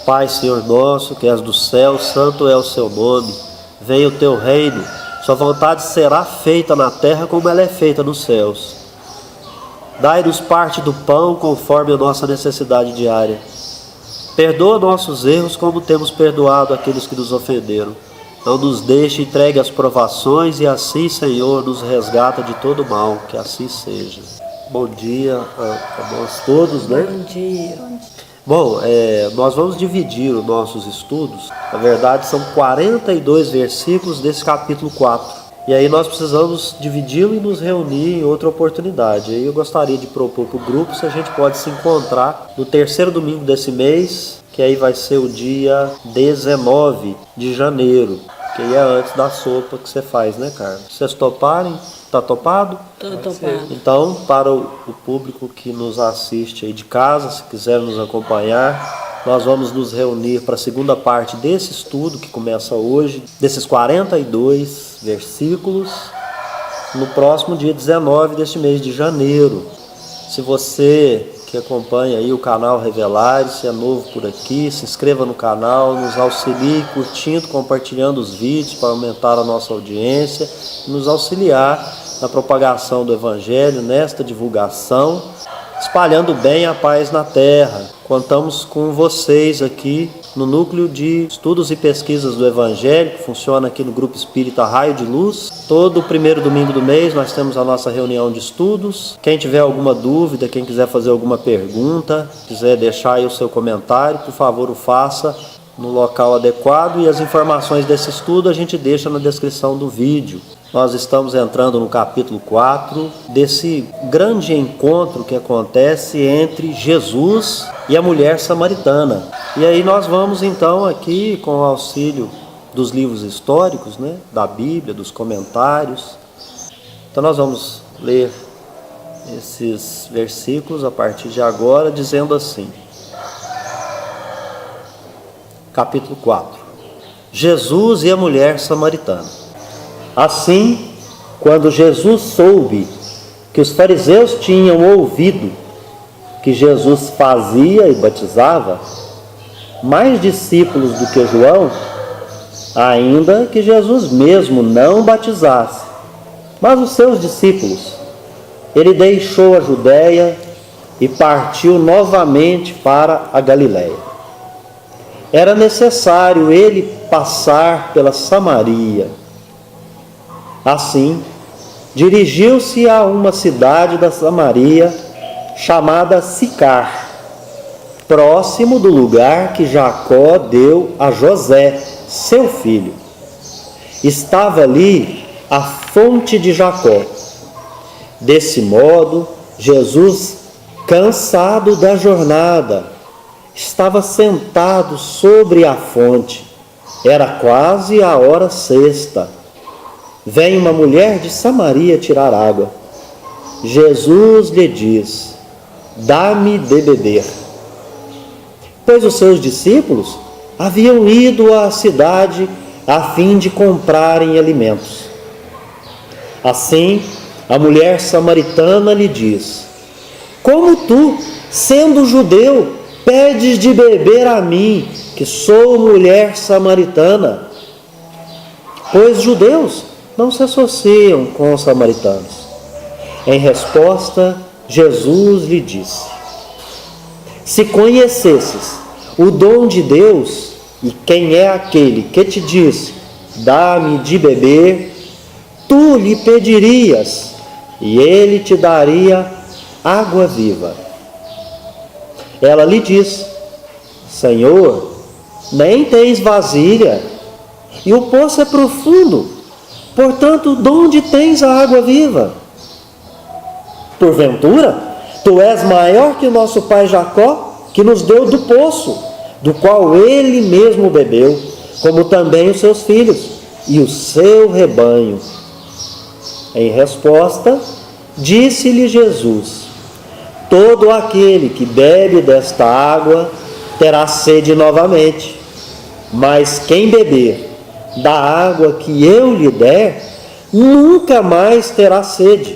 Pai, Senhor nosso, que és do céu, santo é o seu nome. Venha o teu reino. Sua vontade será feita na terra como ela é feita nos céus. Dai-nos parte do pão conforme a nossa necessidade diária. Perdoa nossos erros como temos perdoado aqueles que nos ofenderam. Não nos deixe entregue às provações e assim, Senhor, nos resgata de todo mal. Que assim seja. Bom dia a nós todos, né? Bom dia. Bom, nós vamos dividir os nossos estudos. Na verdade, são 42 versículos desse capítulo 4. E aí nós precisamos dividi-lo e nos reunir em outra oportunidade. Aí eu gostaria de propor para o grupo se a gente pode se encontrar no terceiro domingo desse mês, que aí vai ser o dia 19 de janeiro, que aí é antes da sopa que você faz, né, Carlos? Vocês toparem? Tá topado? Tô topado. Então, para o público que nos assiste aí de casa, se quiser nos acompanhar, nós vamos nos reunir para a segunda parte desse estudo que começa hoje, desses 42 versículos, no próximo dia 19 deste mês de janeiro. Se você que acompanha aí o canal Revelares, se é novo por aqui, se inscreva no canal, nos auxilie curtindo, compartilhando os vídeos para aumentar a nossa audiência e nos auxiliar na propagação do Evangelho, nesta divulgação, espalhando bem a paz na terra. Contamos com vocês aqui no Núcleo de Estudos e Pesquisas do Evangelho, que funciona aqui no Grupo Espírita Raio de Luz. Todo primeiro domingo do mês nós temos a nossa reunião de estudos. Quem tiver alguma dúvida, quem quiser fazer alguma pergunta, quiser deixar aí o seu comentário, por favor o faça no local adequado, e as informações desse estudo a gente deixa na descrição do vídeo. Nós estamos entrando no capítulo 4 desse grande encontro que acontece entre Jesus e a mulher samaritana. E aí nós vamos então aqui, com o auxílio dos livros históricos, né, da Bíblia, dos comentários. Então nós vamos ler esses versículos a partir de agora, dizendo assim. Capítulo 4. Jesus e a mulher samaritana. Assim, quando Jesus soube que os fariseus tinham ouvido que Jesus fazia e batizava mais discípulos do que João, ainda que Jesus mesmo não batizasse, mas os seus discípulos, ele deixou a Judéia e partiu novamente para a Galiléia. Era necessário ele passar pela Samaria. Assim, dirigiu-se a uma cidade da Samaria chamada Sicar, próximo do lugar que Jacó deu a José, seu filho. Estava ali a fonte de Jacó. Desse modo, Jesus, cansado da jornada, estava sentado sobre a fonte. Era quase a hora sexta. Vem uma mulher de Samaria tirar água. Jesus lhe diz: dá-me de beber. Pois os seus discípulos haviam ido à cidade a fim de comprarem alimentos. Assim, a mulher samaritana lhe diz: como tu, sendo judeu, pedes de beber a mim, que sou mulher samaritana? Pois judeus não se associam com os samaritanos. Em resposta, Jesus lhe disse: se conhecesses o dom de Deus e quem é aquele que te diz, dá-me de beber, tu lhe pedirias e ele te daria água viva. Ela lhe diz: Senhor, nem tens vasilha e o poço é profundo. Portanto, de onde tens a água viva? Porventura, tu és maior que o nosso pai Jacó, que nos deu do poço, do qual ele mesmo bebeu, como também os seus filhos e o seu rebanho. Em resposta, disse-lhe Jesus: todo aquele que bebe desta água terá sede novamente, mas quem beber da água que eu lhe der, nunca mais terá sede.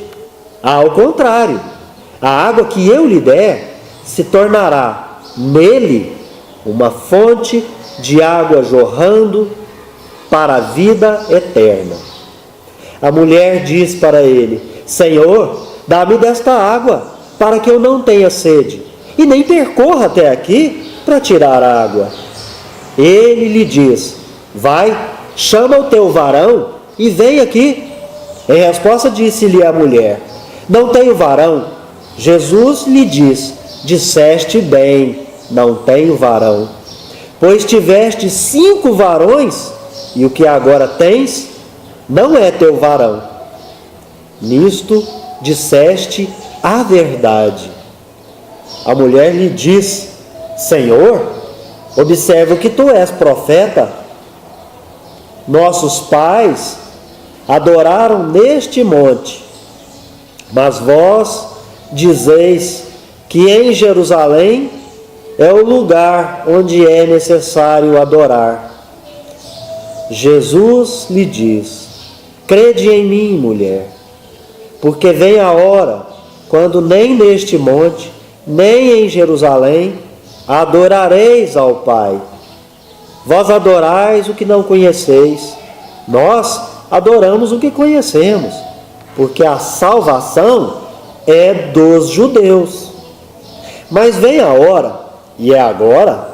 Ao contrário, a água que eu lhe der se tornará nele uma fonte de água jorrando para a vida eterna. A mulher diz para ele: Senhor, dá-me desta água, para que eu não tenha sede, e nem percorra até aqui para tirar água. Ele lhe diz: Vai, chama o teu varão e vem aqui. Em resposta disse-lhe a mulher: Não tenho varão. Jesus lhe diz: Disseste bem, não tenho varão. Pois tiveste 5 varões, e o que agora tens não é teu varão. Nisto disseste a verdade. A mulher lhe diz: Senhor, observa que tu és profeta. Nossos pais adoraram neste monte, mas vós dizeis que em Jerusalém é o lugar onde é necessário adorar. Jesus lhe diz: Crede em mim, mulher, porque vem a hora quando nem neste monte, nem em Jerusalém adorareis ao Pai. Vós adorais o que não conheceis, nós adoramos o que conhecemos, porque a salvação é dos judeus. Mas vem a hora, e é agora,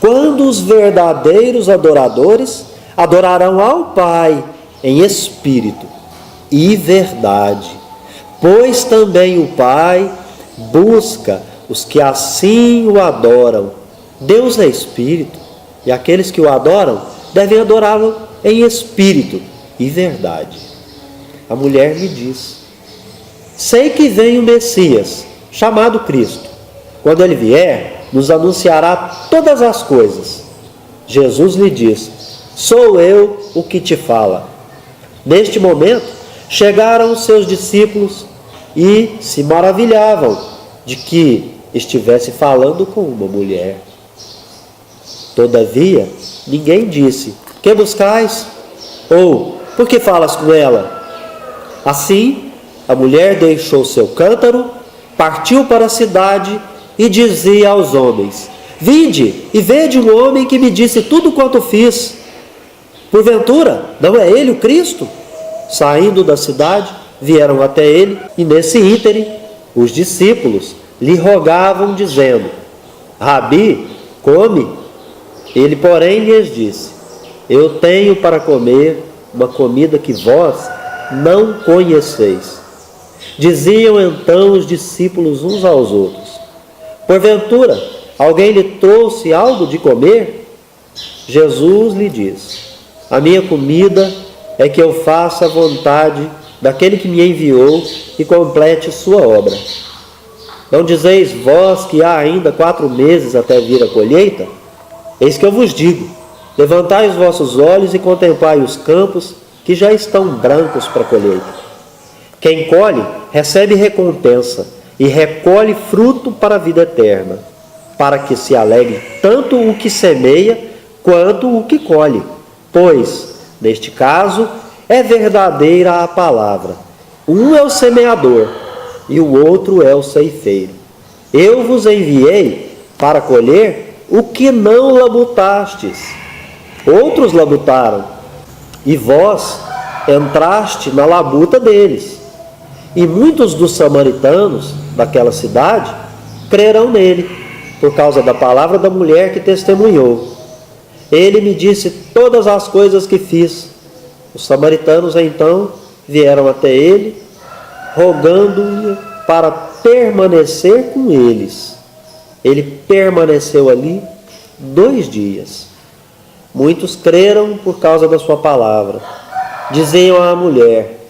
quando os verdadeiros adoradores adorarão ao Pai em espírito e verdade, pois também o Pai busca os que assim o adoram. Deus é espírito, e aqueles que o adoram devem adorá-lo em espírito e verdade. A mulher lhe diz: Sei que vem o Messias, chamado Cristo. Quando ele vier, nos anunciará todas as coisas. Jesus lhe diz: Sou eu o que te fala. Neste momento, chegaram os seus discípulos e se maravilhavam de que estivesse falando com uma mulher. Todavia, ninguém disse: Que buscais? Ou, por que falas com ela? Assim, a mulher deixou seu cântaro, partiu para a cidade e dizia aos homens: Vinde e vede um homem que me disse tudo quanto fiz. Porventura, não é ele o Cristo? Saindo da cidade, vieram até ele, e nesse ínterim, os discípulos lhe rogavam, dizendo: Rabi, come. Ele, porém, lhes disse: Eu tenho para comer uma comida que vós não conheceis. Diziam então os discípulos uns aos outros: Porventura, alguém lhe trouxe algo de comer? Jesus lhe diz: A minha comida é que eu faça a vontade daquele que me enviou e complete sua obra. Não dizeis vós que há ainda 4 meses até vir a colheita? Eis que eu vos digo: levantai os vossos olhos e contemplai os campos, que já estão brancos para a colheita. Quem colhe, recebe recompensa, e recolhe fruto para a vida eterna, para que se alegre tanto o que semeia, quanto o que colhe. Pois, neste caso, é verdadeira a palavra. Um é o semeador, e o outro é o ceifeiro. Eu vos enviei para colher o que não labutastes. Outros labutaram, e vós entraste na labuta deles. E muitos dos samaritanos daquela cidade crerão nele, por causa da palavra da mulher que testemunhou. Ele me disse todas as coisas que fiz. Os samaritanos então vieram até ele, rogando-lhe para permanecer com eles. Ele permaneceu ali 2 dias. Muitos creram por causa da sua palavra. Diziam à mulher: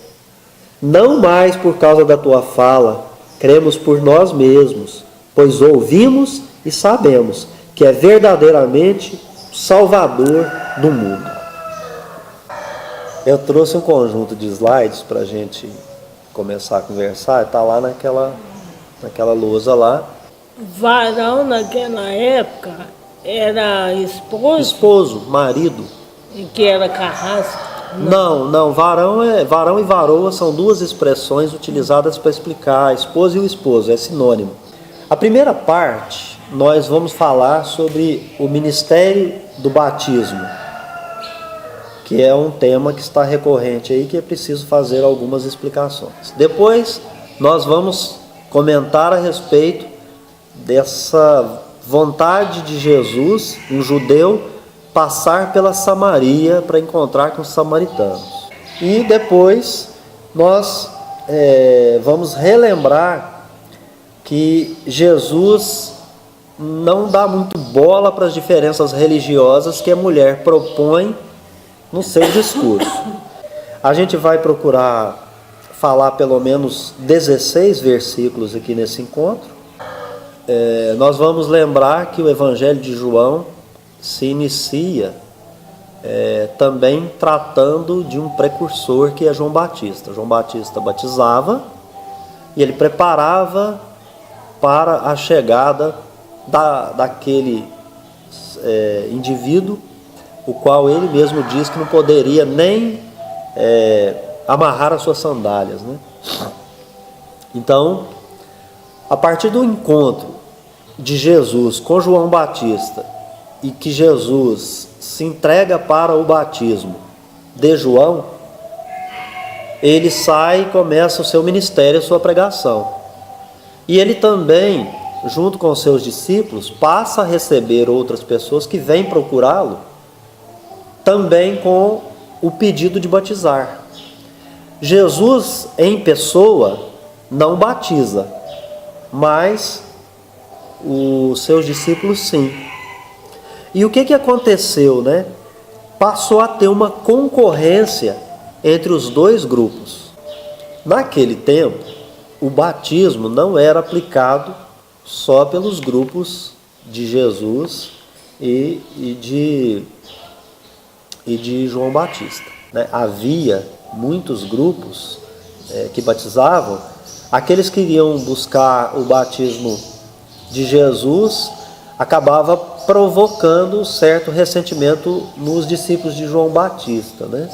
Não mais por causa da tua fala, cremos por nós mesmos, pois ouvimos e sabemos que é verdadeiramente o Salvador do mundo. Eu trouxe um conjunto de slides para a gente começar a conversar. Está lá naquela lousa lá. Varão naquela época era esposo? Esposo, marido. Que era carrasco? Não, varão e varoa são 2 expressões utilizadas para explicar a esposa e o esposo, é sinônimo. A primeira parte nós vamos falar sobre o ministério do batismo, que é um tema que está recorrente aí, que é preciso fazer algumas explicações. Depois nós vamos comentar a respeito dessa vontade de Jesus, um judeu, passar pela Samaria para encontrar com os samaritanos. E depois nós vamos relembrar que Jesus não dá muito bola para as diferenças religiosas que a mulher propõe no seu discurso. A gente vai procurar falar pelo menos 16 versículos aqui nesse encontro. Nós vamos lembrar que o Evangelho de João se inicia também tratando de um precursor que é João Batista. João Batista batizava e ele preparava para a chegada daquele indivíduo, o qual ele mesmo diz que não poderia nem amarrar as suas sandálias, né? Então, a partir do encontro de Jesus com João Batista e que Jesus se entrega para o batismo de João, ele sai e começa o seu ministério, a sua pregação. E ele também, junto com os seus discípulos, passa a receber outras pessoas que vêm procurá-lo, também com o pedido de batizar. Jesus, em pessoa, não batiza, mas os seus discípulos sim. E o que aconteceu, né? Passou a ter uma concorrência entre os dois grupos. Naquele tempo, o batismo não era aplicado só pelos grupos de Jesus e de João Batista, né? Havia muitos grupos que batizavam. Aqueles que iriam buscar o batismo de Jesus acabava provocando certo ressentimento nos discípulos de João Batista, né?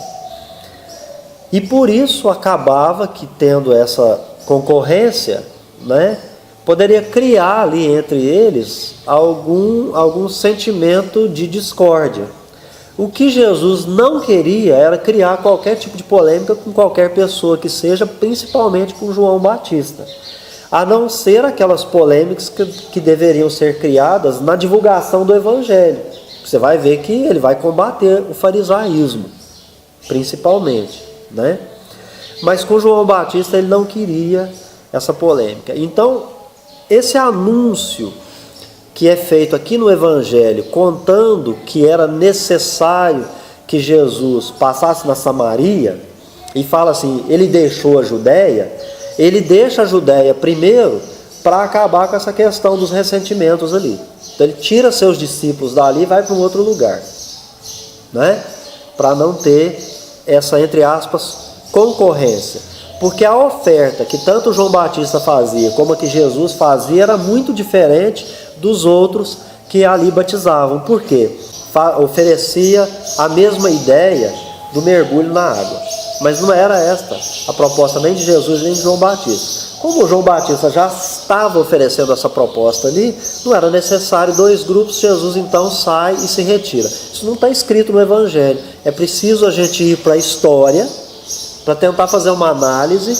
E por isso acabava que, tendo essa concorrência, né, poderia criar ali entre eles algum sentimento de discórdia. O que Jesus não queria era criar qualquer tipo de polêmica com qualquer pessoa que seja, principalmente com João Batista, a não ser aquelas polêmicas que deveriam ser criadas na divulgação do Evangelho. Você vai ver que ele vai combater o farisaísmo, principalmente, né? Mas com João Batista ele não queria essa polêmica. Então, esse anúncio que é feito aqui no Evangelho, contando que era necessário que Jesus passasse na Samaria, e fala assim, ele deixou a Judéia, ele deixa a Judéia primeiro para acabar com essa questão dos ressentimentos ali. Então ele tira seus discípulos dali e vai para um outro lugar, né? Para não ter essa, entre aspas, concorrência. Porque a oferta que tanto João Batista fazia como a que Jesus fazia era muito diferente dos outros que ali batizavam. Por quê? Oferecia a mesma ideia do mergulho na água. Mas não era esta a proposta nem de Jesus nem de João Batista. Como João Batista já estava oferecendo essa proposta ali, não era necessário dois grupos. Jesus então sai e se retira. Isso não está escrito no Evangelho. É preciso a gente ir para a história para tentar fazer uma análise,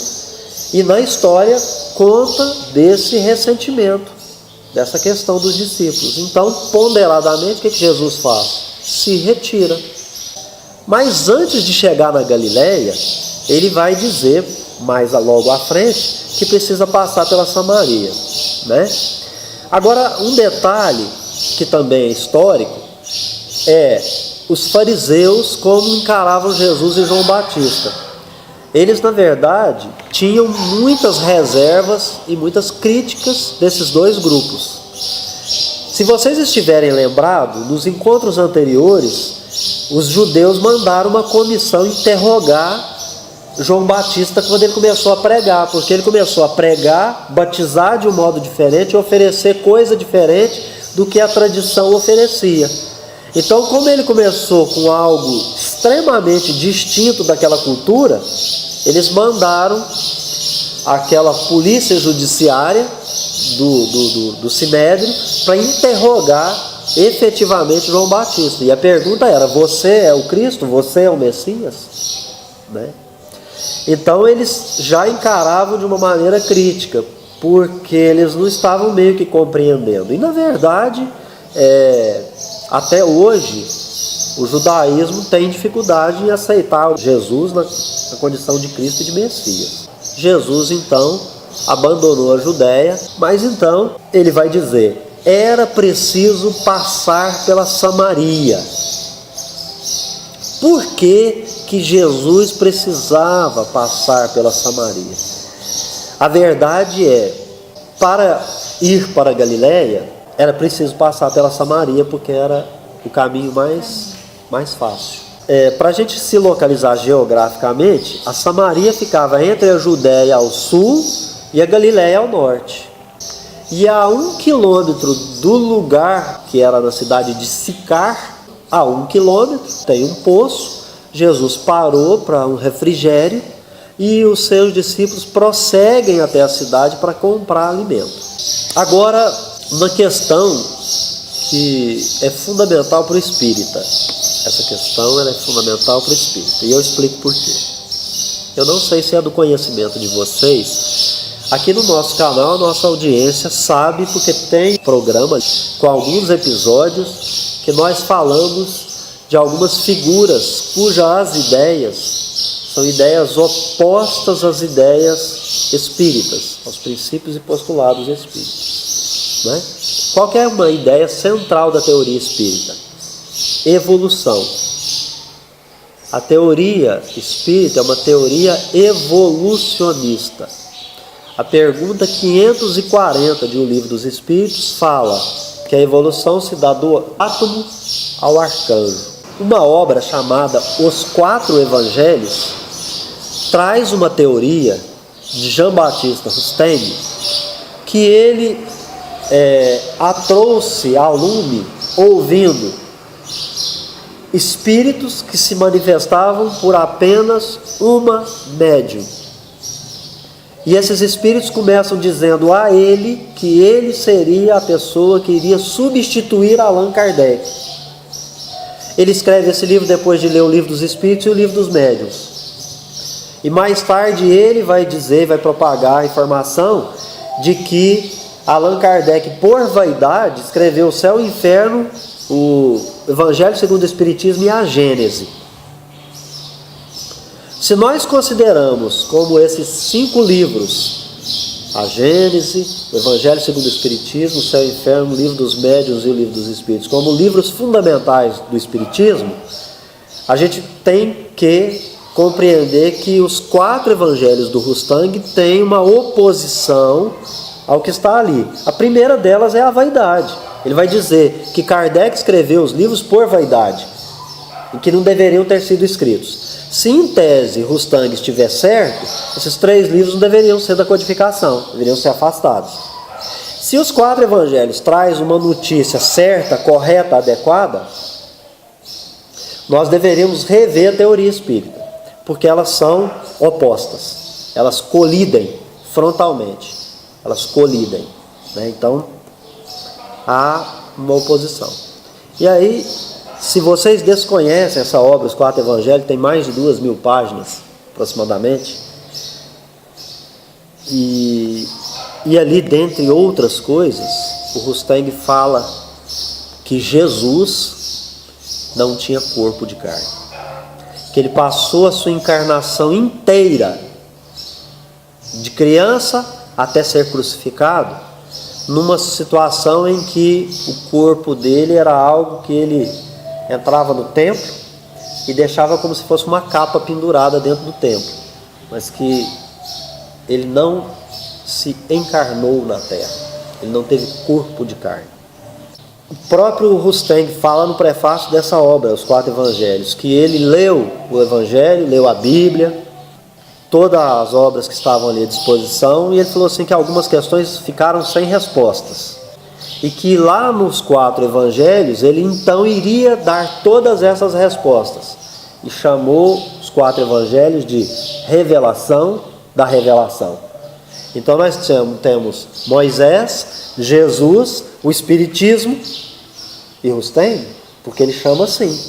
e na história conta desse ressentimento, dessa questão dos discípulos. Então, ponderadamente, o que Jesus faz? Se retira. Mas antes de chegar na Galileia, ele vai dizer, mais logo à frente, que precisa passar pela Samaria, né? Agora, um detalhe que também é histórico é os fariseus como encaravam Jesus e João Batista. Eles, na verdade, tinham muitas reservas e muitas críticas desses dois grupos. Se vocês estiverem lembrados, nos encontros anteriores, os judeus mandaram uma comissão interrogar João Batista quando ele começou a pregar, porque ele começou a pregar, batizar de um modo diferente e oferecer coisa diferente do que a tradição oferecia. Então, como ele começou com algo extremamente distinto daquela cultura, eles mandaram aquela polícia judiciária do Sinédrio para interrogar efetivamente João Batista. E a pergunta era: você é o Cristo? Você é o Messias? Né? Então eles já encaravam de uma maneira crítica, porque eles não estavam meio que compreendendo. E na verdade, até hoje, o judaísmo tem dificuldade em aceitar Jesus na condição de Cristo e de Messias. Jesus então abandonou a Judéia, mas então ele vai dizer: era preciso passar pela Samaria. Por que Jesus precisava passar pela Samaria? A verdade é, para ir para a Galiléia, era preciso passar pela Samaria, porque era o caminho mais fácil. Para a gente se localizar geograficamente, a Samaria ficava entre a Judéia ao sul e a Galiléia ao norte. E a 1 quilômetro do lugar, que era na cidade de Sicar, a 1 quilômetro, tem um poço. Jesus parou para um refrigério e os seus discípulos prosseguem até a cidade para comprar alimento. Agora, uma questão que é fundamental para o espírita. Essa questão ela é fundamental para o espírita, e eu explico por quê. Eu não sei se é do conhecimento de vocês. Aqui no nosso canal, a nossa audiência sabe, porque tem programa com alguns episódios que nós falamos de algumas figuras cujas ideias são ideias opostas às ideias espíritas, aos princípios e postulados espíritas. Né? Qual que é uma ideia central da teoria espírita? Evolução. A teoria espírita é uma teoria evolucionista. A pergunta 540 de O Livro dos Espíritos fala que a evolução se dá do átomo ao arcanjo. Uma obra chamada Os Quatro Evangelhos traz uma teoria de Jean-Baptiste Rustem, que ele a trouxe a lume ouvindo espíritos que se manifestavam por apenas uma médium. E esses espíritos começam dizendo a ele que ele seria a pessoa que iria substituir Allan Kardec. Ele escreve esse livro depois de ler o Livro dos Espíritos e o Livro dos Médiuns. E mais tarde ele vai dizer, vai propagar a informação de que Allan Kardec, por vaidade, escreveu o Céu e o Inferno, o Evangelho segundo o Espiritismo e a Gênese. Se nós consideramos como esses 5 livros, a Gênese, o Evangelho segundo o Espiritismo, o Céu e o Inferno, o Livro dos Médiuns e o Livro dos Espíritos, como livros fundamentais do Espiritismo, a gente tem que compreender que os 4 evangelhos do Rustem têm uma oposição ao que está ali. A primeira delas é a vaidade. Ele vai dizer que Kardec escreveu os livros por vaidade e que não deveriam ter sido escritos. Se em tese Rustem estiver certo, esses 3 livros não deveriam ser da codificação, deveriam ser afastados. Se os 4 evangelhos trazem uma notícia certa, correta, adequada, nós deveríamos rever a teoria espírita, porque elas são opostas, elas colidem frontalmente, elas colidem, né? Então há uma oposição. E aí, se vocês desconhecem essa obra, Os Quatro Evangelhos, tem mais de 2.000 páginas aproximadamente, e ali, dentre outras coisas, o Rustem fala que Jesus não tinha corpo de carne, que ele passou a sua encarnação inteira, de criança até ser crucificado, numa situação em que o corpo dele era algo que ele entrava no templo e deixava como se fosse uma capa pendurada dentro do templo, mas que ele não se encarnou na terra, ele não teve corpo de carne. O próprio Rustem fala no prefácio dessa obra, Os Quatro Evangelhos, que ele leu o Evangelho, leu a Bíblia, todas as obras que estavam ali à disposição, e ele falou assim que algumas questões ficaram sem respostas. E que lá nos 4 evangelhos, ele então iria dar todas essas respostas. E chamou os 4 evangelhos de revelação da revelação. Então nós temos Moisés, Jesus, o Espiritismo e Rustem, porque ele chama assim.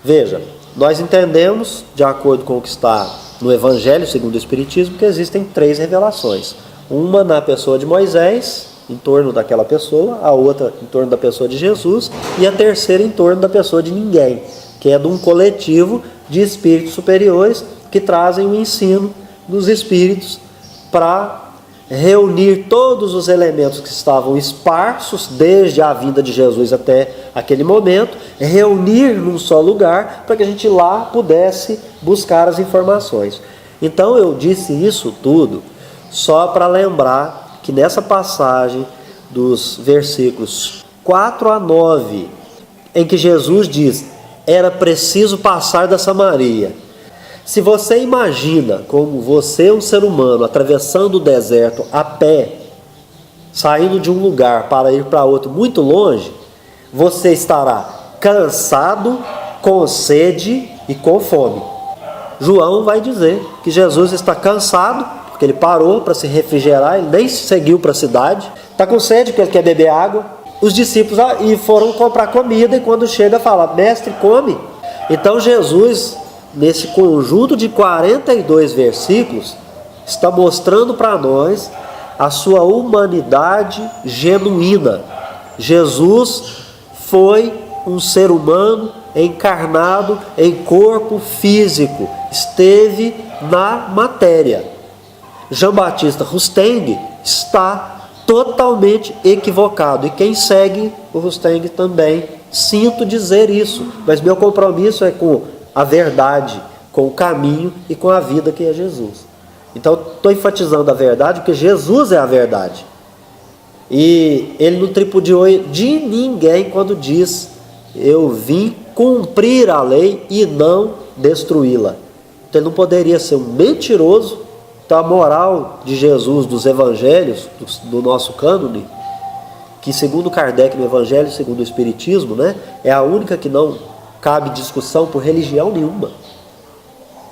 Veja, nós entendemos, de acordo com o que está no Evangelho segundo o Espiritismo, que existem 3 revelações. Uma na pessoa de Moisés, em torno daquela pessoa, a outra em torno da pessoa de Jesus, e a terceira em torno da pessoa de ninguém, que é de um coletivo de espíritos superiores que trazem o ensino dos espíritos para reunir todos os elementos que estavam esparsos desde a vinda de Jesus até aquele momento, reunir num só lugar para que a gente lá pudesse buscar as informações. Então eu disse isso tudo só para lembrar que nessa passagem dos versículos 4 a 9, em que Jesus diz: era preciso passar da Samaria. Se você imagina como você, um ser humano, atravessando o deserto a pé, saindo de um lugar para ir para outro muito longe, você estará cansado, com sede e com fome. João vai dizer que Jesus está cansado, porque ele parou para se refrigerar, ele nem seguiu para a cidade, está com sede porque ele quer beber água. Os discípulos foram comprar comida e quando chega fala: mestre, come. Então Jesus, nesse conjunto de 42 versículos, está mostrando para nós a sua humanidade genuína. Jesus foi um ser humano encarnado em corpo físico, esteve na matéria. Jean Batista Rustem está totalmente equivocado, e quem segue o Rustem também, sinto dizer isso, mas meu compromisso é com a verdade, com o caminho e com a vida que é Jesus. Então estou enfatizando a verdade porque Jesus é a verdade, e ele não tripudiou de ninguém quando diz: eu vim cumprir a lei e não destruí-la. Então ele não poderia ser um mentiroso. Então a moral de Jesus dos evangelhos, do nosso cânone, que segundo Kardec no Evangelho, segundo o Espiritismo, né, é a única que não cabe discussão por religião nenhuma.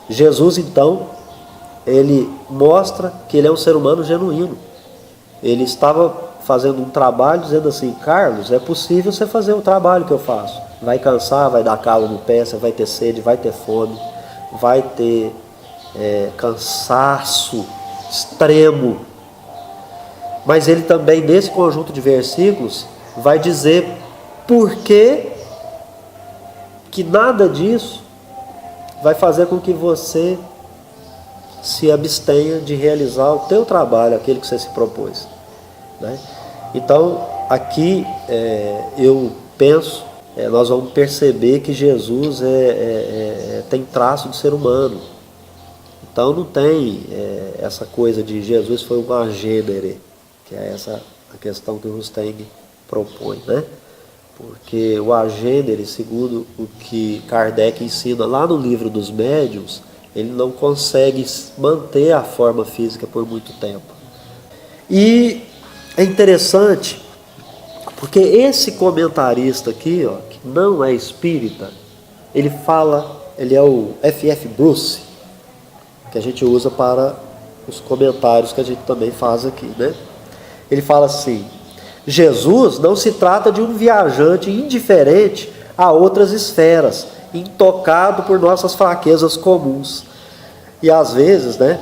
Jesus, então, ele mostra que ele é um ser humano genuíno. Ele estava fazendo um trabalho dizendo assim: Carlos, é possível você fazer o trabalho que eu faço. Vai cansar, vai dar calo no pé, você vai ter sede, vai ter fome, vai ter cansaço extremo. Mas ele também, nesse conjunto de versículos, vai dizer por que nada disso vai fazer com que você se abstenha de realizar o teu trabalho, aquele que você se propôs, né? Então aqui eu penso, nós vamos perceber que Jesus tem traço de ser humano. Então não tem essa coisa de Jesus foi um agênere, que é essa a questão que o Rustem propõe, né? Porque o agênere, segundo o que Kardec ensina lá no livro dos médiuns, ele não consegue manter a forma física por muito tempo. E é interessante, porque esse comentarista aqui, ó, que não é espírita, ele é o F.F. Bruce, que a gente usa para os comentários que a gente também faz aqui, né? Ele fala assim: Jesus não se trata de um viajante indiferente a outras esferas, intocado por nossas fraquezas comuns. E às vezes, né,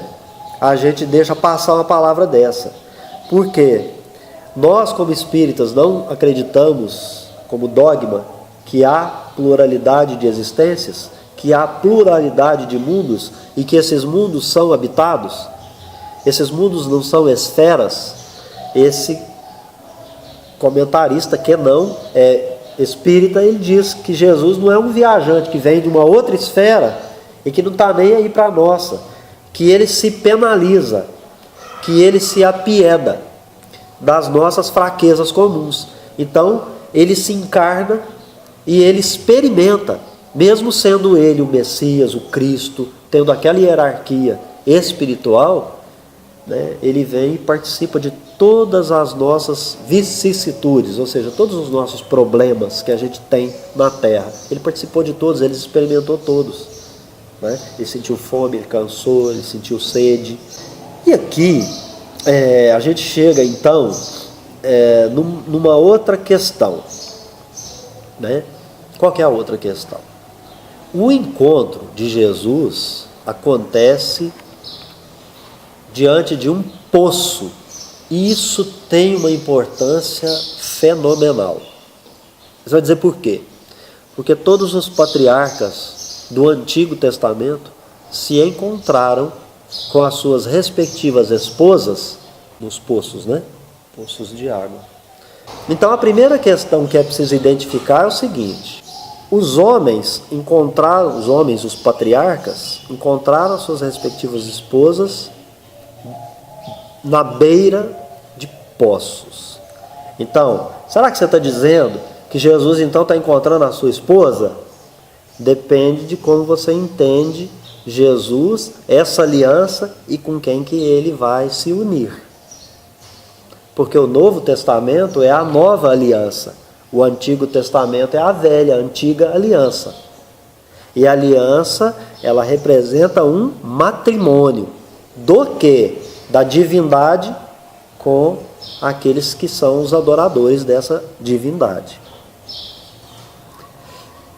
a gente deixa passar uma palavra dessa, porque nós como espíritas não acreditamos como dogma que há pluralidade de existências, que há pluralidade de mundos e que esses mundos são habitados. Esses mundos não são esferas. Esse comentarista, que não é espírita, ele diz que Jesus não é um viajante que vem de uma outra esfera e que não está nem aí para a nossa, que ele se penaliza, que ele se apieda das nossas fraquezas comuns. Então ele se encarna e ele experimenta, mesmo sendo ele o Messias, o Cristo, tendo aquela hierarquia espiritual, né, ele vem e participa de todas as nossas vicissitudes, ou seja, todos os nossos problemas que a gente tem na Terra. Ele participou de todos, ele experimentou todos, né? Ele sentiu fome, ele cansou, ele sentiu sede, E aqui a gente chega então numa outra questão, né? Qual que é a outra questão? O encontro de Jesus acontece diante de um poço, e isso tem uma importância fenomenal. Você vai dizer por quê? Porque todos os patriarcas do Antigo Testamento se encontraram com as suas respectivas esposas nos poços, né? Poços de água. Então a primeira questão que é preciso identificar é o seguinte: os homens, os patriarcas, encontraram as suas respectivas esposas na beira de poços. Então, será que você está dizendo que Jesus então está encontrando a sua esposa? Depende de como você entende Jesus, essa aliança e com quem que ele vai se unir. Porque o Novo Testamento é a nova aliança. O Antigo Testamento é a velha, antiga aliança. E a aliança, ela representa um matrimônio. Do quê? Da divindade com aqueles que são os adoradores dessa divindade.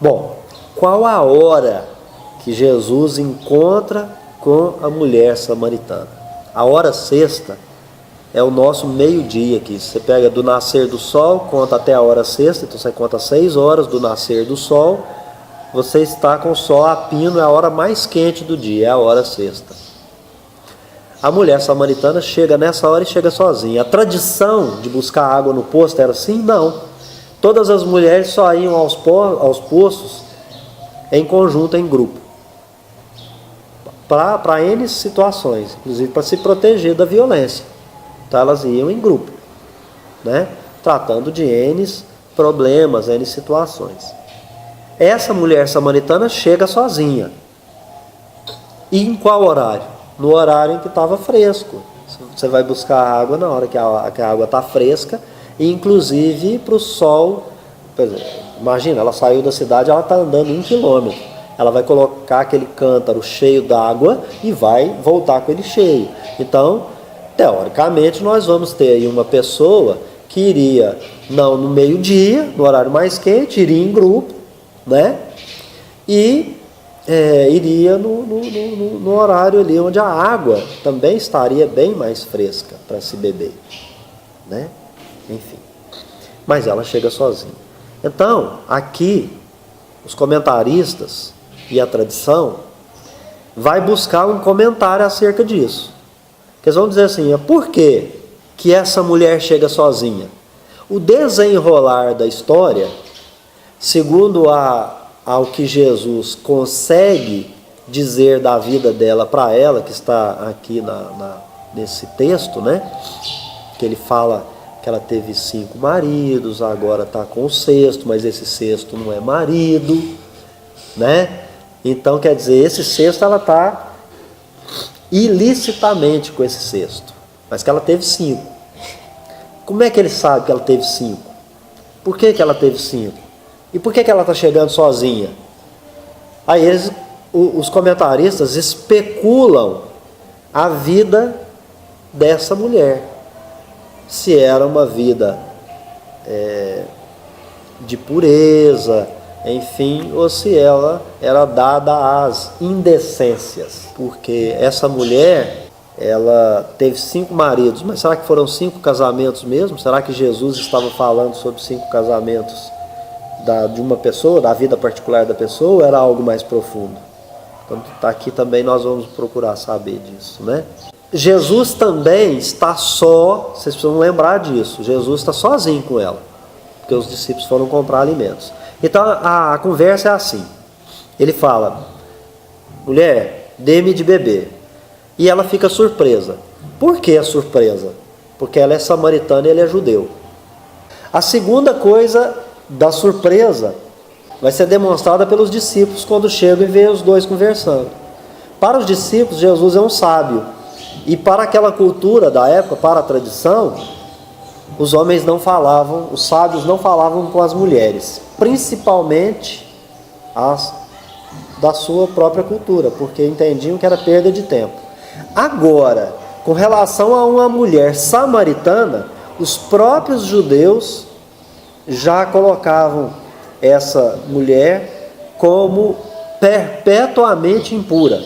Bom, qual a hora que Jesus encontra com a mulher samaritana? A hora sexta é o nosso meio-dia aqui. Você pega do nascer do sol, conta até a hora sexta, então você conta 6 horas do nascer do sol, você está com o sol a pino, é a hora mais quente do dia, é a hora sexta. A mulher samaritana chega nessa hora e chega sozinha. A tradição de buscar água no poço era assim? Não. Todas as mulheres só iam aos poços em conjunto, em grupo. Para N situações, inclusive para se proteger da violência. Então elas iam em grupo, né? Tratando de N problemas, N situações. Essa mulher samaritana chega sozinha. E em qual horário? No horário em que estava fresco. Você vai buscar água na hora que a água está fresca, e inclusive para o sol. Por exemplo, imagina, ela saiu da cidade, ela está andando 1 quilômetro. Ela vai colocar aquele cântaro cheio d'água e vai voltar com ele cheio. Então, teoricamente, nós vamos ter aí uma pessoa que iria, não no meio-dia, no horário mais quente, iria em grupo, né? E iria no horário ali onde a água também estaria bem mais fresca para se beber, né? Enfim, mas ela chega sozinha. Então, aqui, os comentaristas e a tradição vai buscar um comentário acerca disso. Eles vão dizer assim: por que essa mulher chega sozinha? O desenrolar da história, segundo ao que Jesus consegue dizer da vida dela para ela, que está aqui nesse texto, né? Que ele fala que ela teve 5 maridos, agora está com o 6º, mas esse 6º não é marido, né? Então, quer dizer, esse 6º ela está ilicitamente com esse 6º, mas que ela teve 5. Como é que ele sabe que ela teve 5? Por que ela teve 5? E por que ela está chegando sozinha? Aí os comentaristas especulam a vida dessa mulher. Se era uma vida de pureza, enfim, ou se ela era dada às indecências. Porque essa mulher, ela teve 5 maridos, mas será que foram 5 casamentos mesmo? Será que Jesus estava falando sobre 5 casamentos de uma pessoa, da vida particular da pessoa, ou era algo mais profundo? Então está aqui também, nós vamos procurar saber disso, né? Jesus também está só, vocês precisam lembrar disso, Jesus está sozinho com ela, porque os discípulos foram comprar alimentos. Então a conversa é assim, ele fala: mulher, dê-me de beber. E ela fica surpresa. Por que a surpresa? Porque ela é samaritana e ele é judeu. A segunda coisa da surpresa vai ser demonstrada pelos discípulos quando chegam e veem os dois conversando. Para os discípulos, Jesus é um sábio. E para aquela cultura da época, para a tradição, os homens não falavam, os sábios não falavam com as mulheres, principalmente as da sua própria cultura, porque entendiam que era perda de tempo. Agora, com relação a uma mulher samaritana, os próprios judeus já colocavam essa mulher como perpetuamente impura.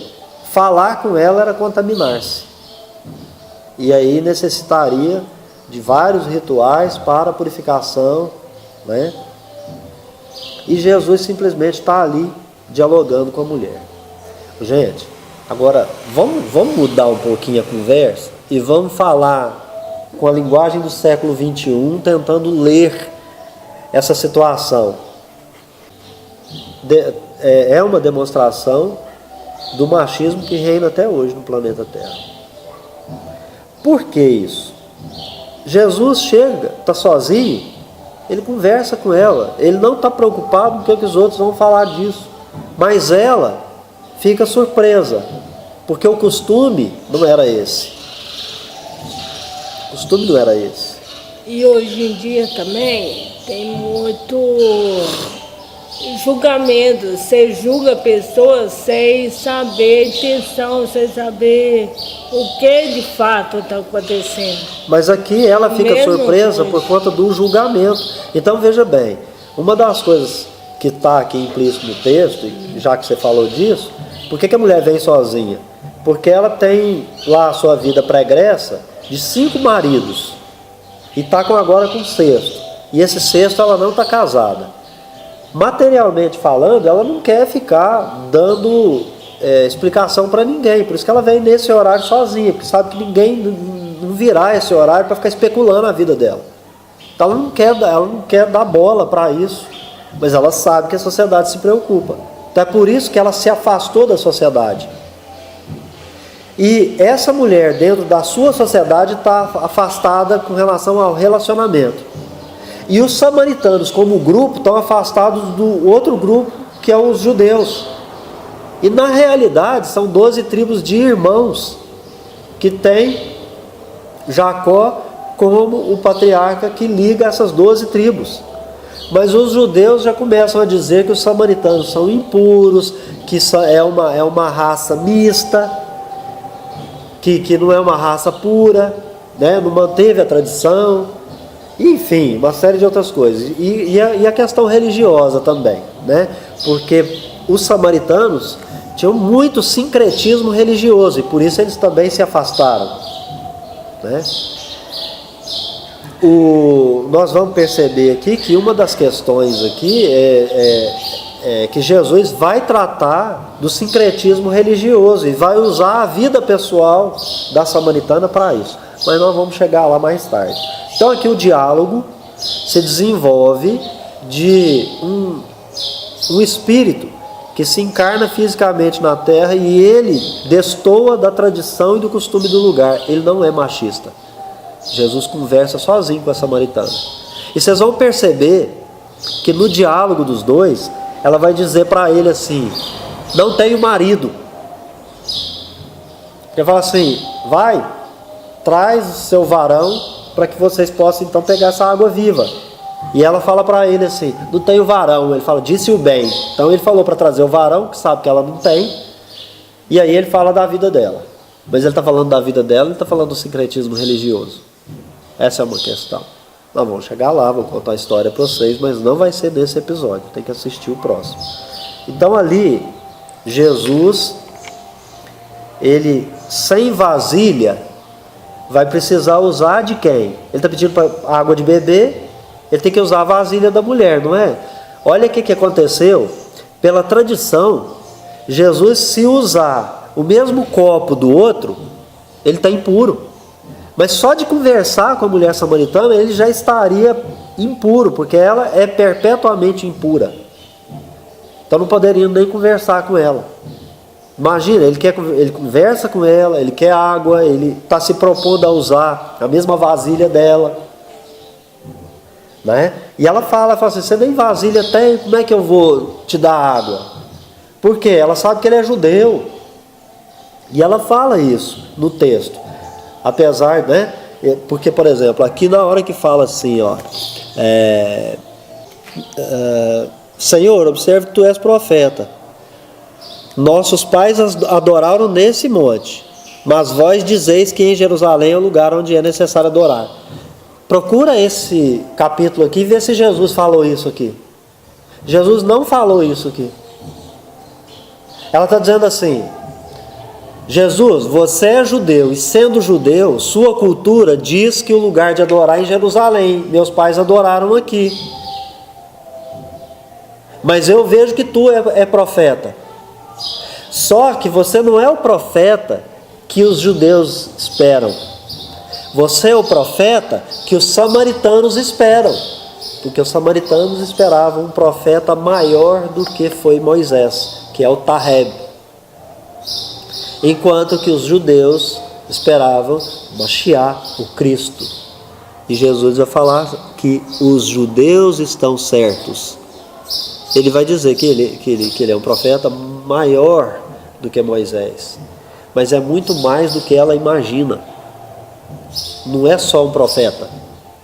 Falar com ela era contaminar-se. E aí necessitaria de vários rituais para a purificação, né? E Jesus simplesmente está ali dialogando com a mulher. Gente, agora vamos mudar um pouquinho a conversa e vamos falar com a linguagem do século XXI, tentando ler essa situação. É uma demonstração do machismo que reina até hoje no planeta Terra. Por que isso? Jesus chega, está sozinho, ele conversa com ela, ele não está preocupado com o que os outros vão falar disso, mas ela fica surpresa, porque o costume não era esse. O costume não era esse. E hoje em dia também tem muito julgamento. Você julga pessoas sem saber a intenção, sem saber o que de fato está acontecendo. Mas aqui ela fica surpresa por conta do julgamento. Então veja bem, uma das coisas que está aqui implícito no texto, já que você falou disso, por que a mulher vem sozinha? Porque ela tem lá a sua vida pregressa de 5 maridos e está agora com o 6º. E esse 6º ela não está casada. Materialmente falando, ela não quer ficar dando explicação para ninguém. Por isso que ela vem nesse horário sozinha, porque sabe que ninguém não virá esse horário para ficar especulando a vida dela. Então ela não quer dar bola para isso, mas ela sabe que a sociedade se preocupa. Então é por isso que ela se afastou da sociedade. E essa mulher, dentro da sua sociedade, está afastada com relação ao relacionamento. E os samaritanos, como grupo, estão afastados do outro grupo, que é os judeus. E na realidade, são 12 tribos de irmãos, que tem Jacó como o patriarca que liga essas 12 tribos. Mas os judeus já começam a dizer que os samaritanos são impuros, que é uma raça mista, que não é uma raça pura, né? Não manteve a tradição, enfim, uma série de outras coisas. E a questão religiosa também, né? Porque os samaritanos tinham muito sincretismo religioso e por isso eles também se afastaram, né? Nós vamos perceber aqui que uma das questões aqui é que Jesus vai tratar do sincretismo religioso e vai usar a vida pessoal da samaritana para isso. Mas nós vamos chegar lá mais tarde. Então aqui o diálogo se desenvolve de um espírito que se encarna fisicamente na terra e ele destoa da tradição e do costume do lugar. Ele não é machista. Jesus conversa sozinho com a samaritana. E vocês vão perceber que no diálogo dos dois, ela vai dizer para ele assim: não tenho marido. Ele fala assim: vai, traz o seu varão para que vocês possam então pegar essa água viva. E ela fala para ele assim: não tenho varão. Ele fala: disse o bem. Então ele falou para trazer o varão, que sabe que ela não tem. E aí ele fala da vida dela. Mas ele está falando da vida dela, ele está falando do sincretismo religioso. Essa é uma questão. Nós vamos chegar lá, vou contar a história para vocês, mas não vai ser nesse episódio, tem que assistir o próximo. Então ali, Jesus, ele sem vasilha, vai precisar usar de quem? Ele está pedindo para água de beber, ele tem que usar a vasilha da mulher, não é? Olha o que aconteceu. Pela tradição, Jesus, se usar o mesmo copo do outro, ele está impuro. Mas só de conversar com a mulher samaritana, ele já estaria impuro, porque ela é perpetuamente impura. Então não poderiam nem conversar com ela. Imagina, ele conversa com ela, ele quer água, ele está se propondo a usar a mesma vasilha dela, né? E ela fala assim: você nem vasilha tem, como é que eu vou te dar água? Por quê? Ela sabe que ele é judeu. E ela fala isso no texto. Apesar, né? Porque, por exemplo, aqui na hora que fala assim, ó, Senhor, observe que tu és profeta. Nossos pais adoraram nesse monte. Mas vós dizeis que em Jerusalém é o lugar onde é necessário adorar. Procura esse capítulo aqui e vê se Jesus falou isso aqui. Jesus não falou isso aqui. Ela está dizendo assim: Jesus, você é judeu, e sendo judeu, sua cultura diz que o lugar de adorar é em Jerusalém. Meus pais adoraram aqui. Mas eu vejo que tu é profeta. Só que você não é o profeta que os judeus esperam. Você é o profeta que os samaritanos esperam. Porque os samaritanos esperavam um profeta maior do que foi Moisés, que é o Tareb. Enquanto que os judeus esperavam Mashiach, o Cristo. E Jesus vai falar que os judeus estão certos. Ele vai dizer que ele é um profeta maior do que Moisés. Mas é muito mais do que ela imagina. Não é só um profeta.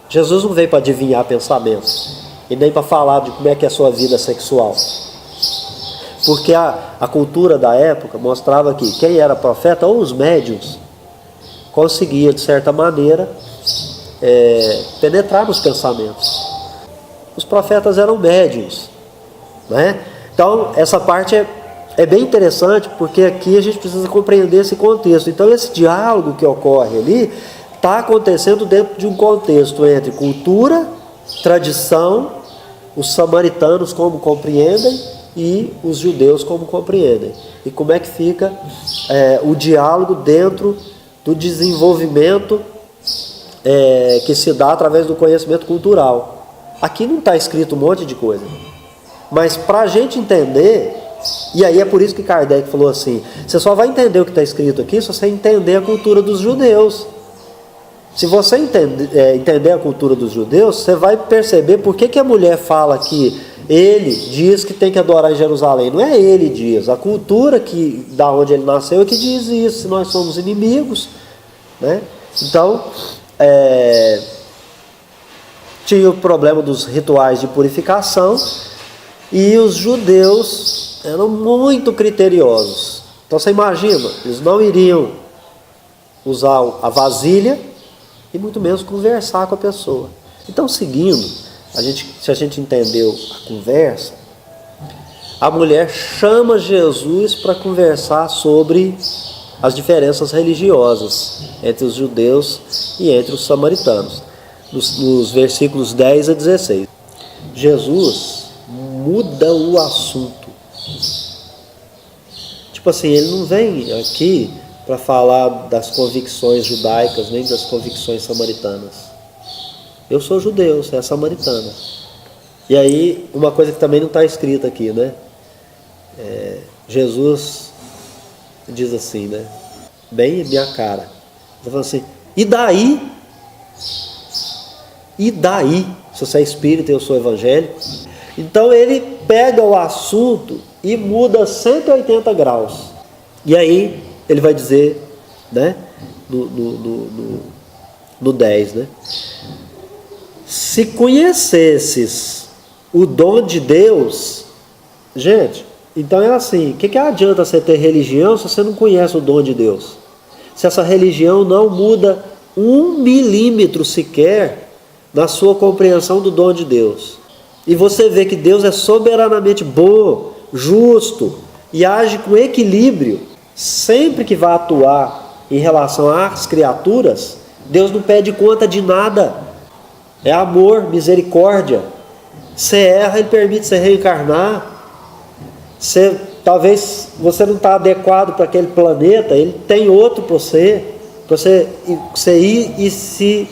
Jesus não veio para adivinhar pensamentos. E nem para falar de como é que é a sua vida sexual. Porque a cultura da época mostrava que quem era profeta, ou os médiuns, conseguia de certa maneira penetrar nos pensamentos. Os profetas eram médiuns, né? Então essa parte é bem interessante, porque aqui a gente precisa compreender esse contexto. Então esse diálogo que ocorre ali está acontecendo dentro de um contexto entre cultura, tradição, os samaritanos como compreendem e os judeus como compreendem. E como é que fica o diálogo dentro do desenvolvimento que se dá através do conhecimento cultural. Aqui não está escrito um monte de coisa, mas para a gente entender, e aí é por isso que Kardec falou assim: você só vai entender o que está escrito aqui se você entender a cultura dos judeus. Se você entender a cultura dos judeus, você vai perceber por que a mulher fala que ele diz que tem que adorar em Jerusalém. Não é ele diz, a cultura da onde ele nasceu é que diz isso. Se nós somos inimigos, né? Então tinha o problema dos rituais de purificação, e os judeus eram muito criteriosos. Então você imagina, eles não iriam usar a vasilha e muito menos conversar com a pessoa. Então, seguindo, se a gente entendeu a conversa, a mulher chama Jesus para conversar sobre as diferenças religiosas entre os judeus e entre os samaritanos, nos versículos 10 a 16. Jesus muda o assunto. Tipo assim, ele não vem aqui para falar das convicções judaicas, nem das convicções samaritanas. Eu sou judeu, você é samaritana. E aí, uma coisa que também não está escrita aqui, né? Jesus diz assim, né? Bem em minha cara. Ele fala assim: e daí? E daí? Se você é espírita e eu sou evangélico. Então ele pega o assunto e muda 180 graus. E aí ele vai dizer, né, no 10, né? Se conhecesses o dom de Deus, gente, então é assim: o que adianta você ter religião se você não conhece o dom de Deus? Se essa religião não muda 1 milímetro sequer na sua compreensão do dom de Deus. E você vê que Deus é soberanamente bom, justo e age com equilíbrio. Sempre que vai atuar em relação às criaturas, Deus não pede conta de nada. É amor, misericórdia. Você erra, Ele permite você reencarnar. Talvez você não está adequado para aquele planeta, Ele tem outro para você ir e se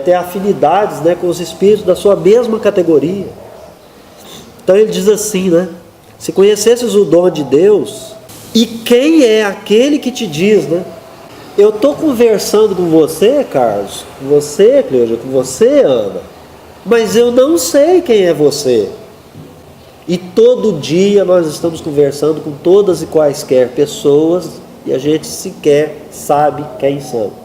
ter afinidades, né, com os espíritos da sua mesma categoria. Então ele diz assim, né? Se conhecesses o dom de Deus, e quem é aquele que te diz, né? Eu estou conversando com você, Carlos, com você, Cleusa, com você, Ana, mas eu não sei quem é você. E todo dia nós estamos conversando com todas e quaisquer pessoas e a gente sequer sabe quem são.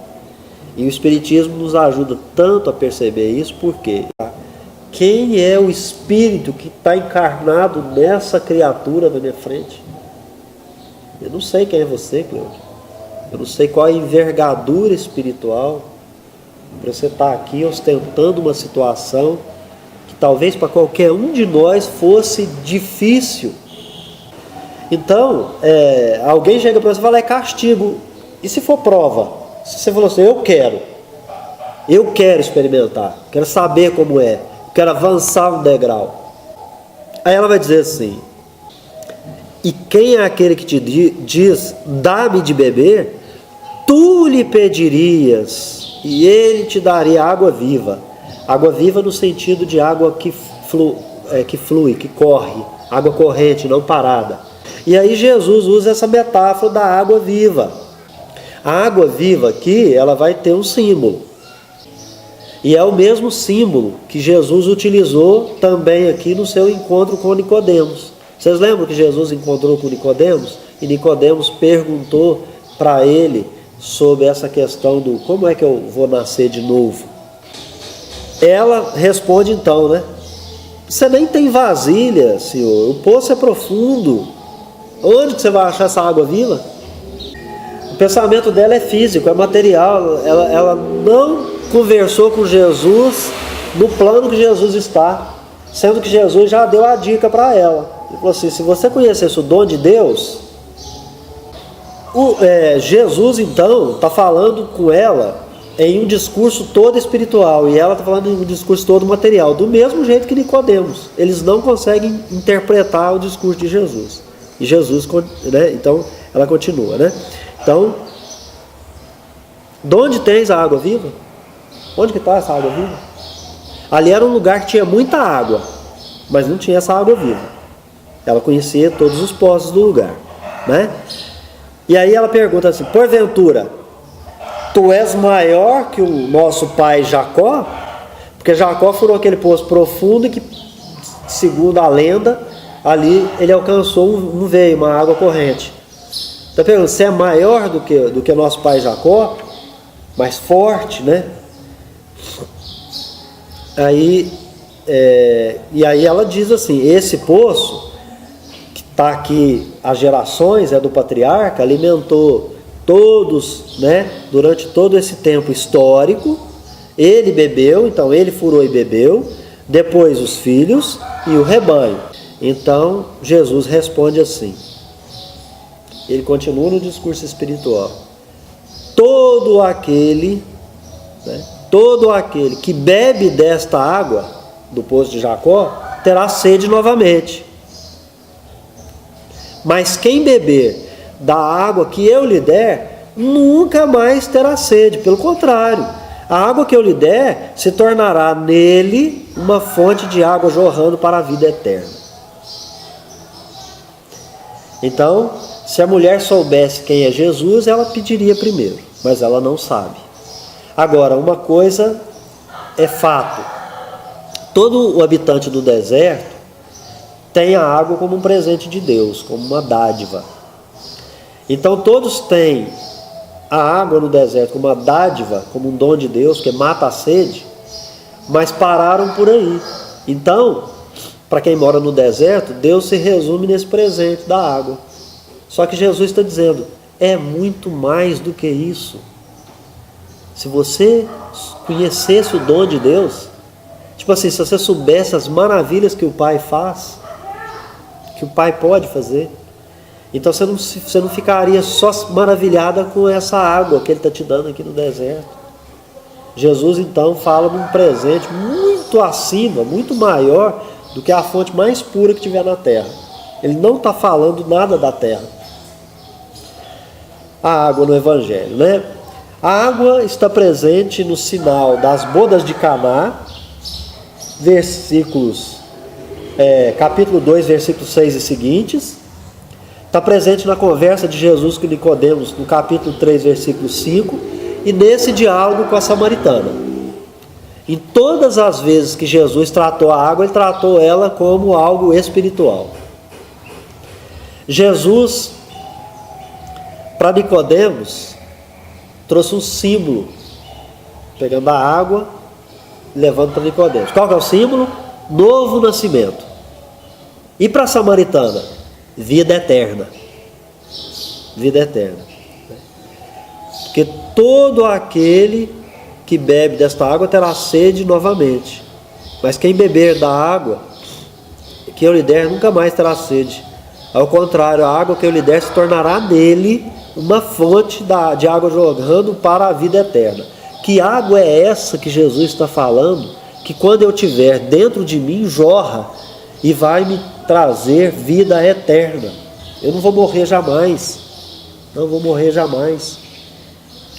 E o Espiritismo nos ajuda tanto a perceber isso, porque quem é o espírito que está encarnado nessa criatura na minha frente? Eu não sei quem é você, Cleusa. Eu não sei qual a envergadura espiritual para você estar aqui ostentando uma situação que talvez para qualquer um de nós fosse difícil. Então, alguém chega para você e fala, é castigo. E se for prova? Se você falou assim, eu quero experimentar, quero saber como é, quero avançar um degrau. Aí ela vai dizer assim, e quem é aquele que te diz, dá-me de beber? Tu lhe pedirias, e ele te daria água viva. Água viva no sentido de água que flui, que corre, água corrente, não parada. E aí Jesus usa essa metáfora da água viva. A água viva aqui, ela vai ter um símbolo. E é o mesmo símbolo que Jesus utilizou também aqui no seu encontro com Nicodemos. Vocês lembram que Jesus encontrou com Nicodemos? E Nicodemos perguntou para ele sobre essa questão do como é que eu vou nascer de novo. Ela responde então, né? Você nem tem vasilha, senhor. O poço é profundo. Onde que você vai achar essa água viva? O pensamento dela é físico, é material. Ela não conversou com Jesus no plano que Jesus está, sendo que Jesus já deu a dica para ela. Ele falou assim, se você conhecesse o dom de Deus, Jesus então está falando com ela em um discurso todo espiritual, e ela está falando em um discurso todo material, do mesmo jeito que Nicodemos. Eles não conseguem interpretar o discurso de Jesus. E Jesus, né? Então ela continua, né? Então, de onde tens a água viva? Onde que está essa água viva? Ali era um lugar que tinha muita água, mas não tinha essa água viva. Ela conhecia todos os poços do lugar, né? E aí ela pergunta assim, porventura, tu és maior que o nosso pai Jacó? Porque Jacó furou aquele poço profundo e que, segundo a lenda, ali ele alcançou um veio, uma água corrente. Então pergunta, você é maior do que o nosso pai Jacó? Mais forte, né? E aí ela diz assim, esse poço que está aqui as gerações, é do patriarca, alimentou todos, né, durante todo esse tempo histórico. Ele bebeu, então ele furou e bebeu, depois os filhos e o rebanho. Então Jesus responde assim, ele continua no discurso espiritual, todo aquele que bebe desta água do poço de Jacó terá sede novamente. Mas quem beber da água que eu lhe der, nunca mais terá sede. Pelo contrário, a água que eu lhe der se tornará nele uma fonte de água jorrando para a vida eterna. Então, se a mulher soubesse quem é Jesus, ela pediria primeiro, mas ela não sabe. Agora, uma coisa é fato: todo o habitante do deserto tem a água como um presente de Deus, como uma dádiva. Então todos têm a água no deserto como uma dádiva, como um dom de Deus, que mata a sede, mas pararam por aí. Então, para quem mora no deserto, Deus se resume nesse presente da água. Só que Jesus está dizendo, é muito mais do que isso. Se você conhecesse o dom de Deus, tipo assim, se você soubesse as maravilhas que o Pai faz, que o Pai pode fazer, então você não ficaria só maravilhada com essa água que Ele está te dando aqui no deserto. Jesus então fala de um presente muito acima, muito maior do que a fonte mais pura que tiver na terra. Ele não está falando nada da terra. A água no Evangelho, né? A água está presente no sinal das bodas de Caná, capítulo 2, versículos 6 e seguintes. Está presente na conversa de Jesus com Nicodemos, no capítulo 3, versículo 5, e nesse diálogo com a samaritana. Em todas as vezes que Jesus tratou a água, Ele tratou ela como algo espiritual. Jesus, para Nicodemos, trouxe um símbolo, pegando a água e levando para Nicodemos. Qual que é o símbolo? Novo nascimento. E para a samaritana? Vida eterna. Vida eterna. porque todo aquele que bebe desta água terá sede novamente. Mas quem beber da água que eu lhe der nunca mais terá sede. Ao contrário, a água que eu lhe der se tornará nele uma fonte de água jorrando para a vida eterna. Que água é essa que Jesus está falando? Que quando eu tiver dentro de mim jorra e vai me trazer vida eterna. Eu não vou morrer jamais. Não vou morrer jamais.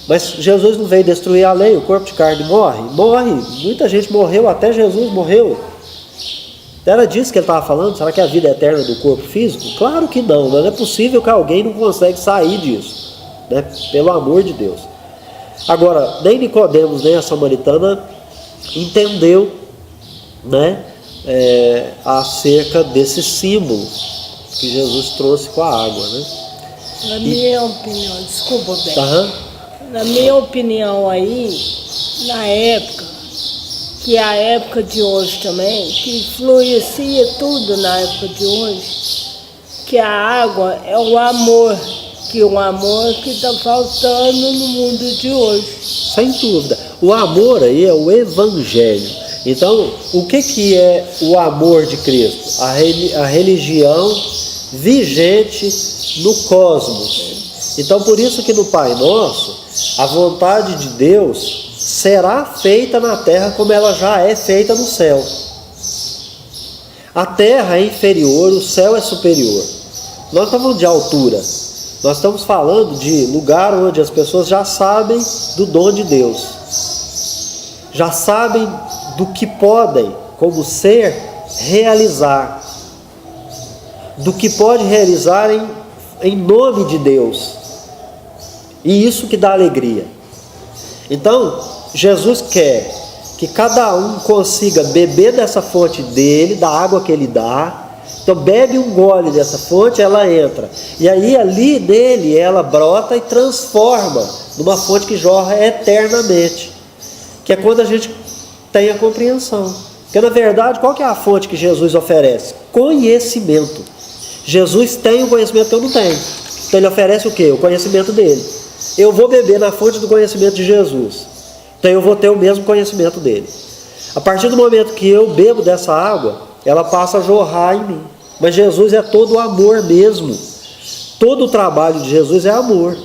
Mas Jesus não veio destruir a lei. O corpo de carne morre? Morre. Muita gente morreu, até Jesus morreu. Era disso que ele estava falando? Será que é a vida eterna do corpo físico? Claro que não. Não é possível que alguém não consegue sair disso, né? Pelo amor de Deus. Agora, nem Nicodemos, nem a samaritana entendeu, né, acerca desse símbolo que Jesus trouxe com a água, né? Na minha opinião, desculpa, Beto. Uhum. Na minha opinião aí, na época, que é a época de hoje também, que influencia tudo na época de hoje, que a água é o amor, que o amor que está faltando no mundo de hoje. Sem dúvida. O amor aí é o evangelho. Então, o que é o amor de Cristo? A religião vigente no cosmos. Então, por isso que no Pai Nosso, a vontade de Deus será feita na terra como ela já é feita no céu. A terra é inferior, o céu é superior. Nós estamos falando de altura. Nós estamos falando de lugar onde as pessoas já sabem do dom de Deus. Já sabem do que podem, como ser, realizar. Do que pode realizar em nome de Deus. E isso que dá alegria. Então, Jesus quer que cada um consiga beber dessa fonte dele, da água que ele dá. Então bebe um gole dessa fonte, ela entra. E aí ali dele ela brota e transforma numa fonte que jorra eternamente. Que é quando a gente tem a compreensão. Porque na verdade, qual que é a fonte que Jesus oferece? Conhecimento. Jesus tem o conhecimento que eu não tenho. Então ele oferece o quê? O conhecimento dele. Eu vou beber na fonte do conhecimento de Jesus. Então eu vou ter o mesmo conhecimento dele. A partir do momento que eu bebo dessa água, ela passa a jorrar em mim. Mas Jesus é todo o amor mesmo. Todo o trabalho de Jesus é amor.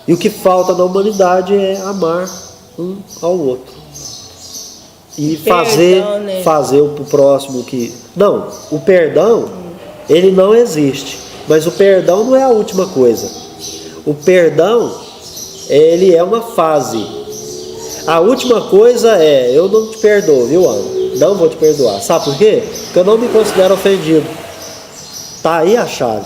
E o que falta na humanidade é amar um ao outro. E fazer o próximo que... Não, o perdão, ele não existe. Mas o perdão não é a última coisa. O perdão, ele é uma fase. A última coisa é, eu não te perdoo, viu, Ana? Não vou te perdoar. Sabe por quê? Porque eu não me considero ofendido. Está aí a chave.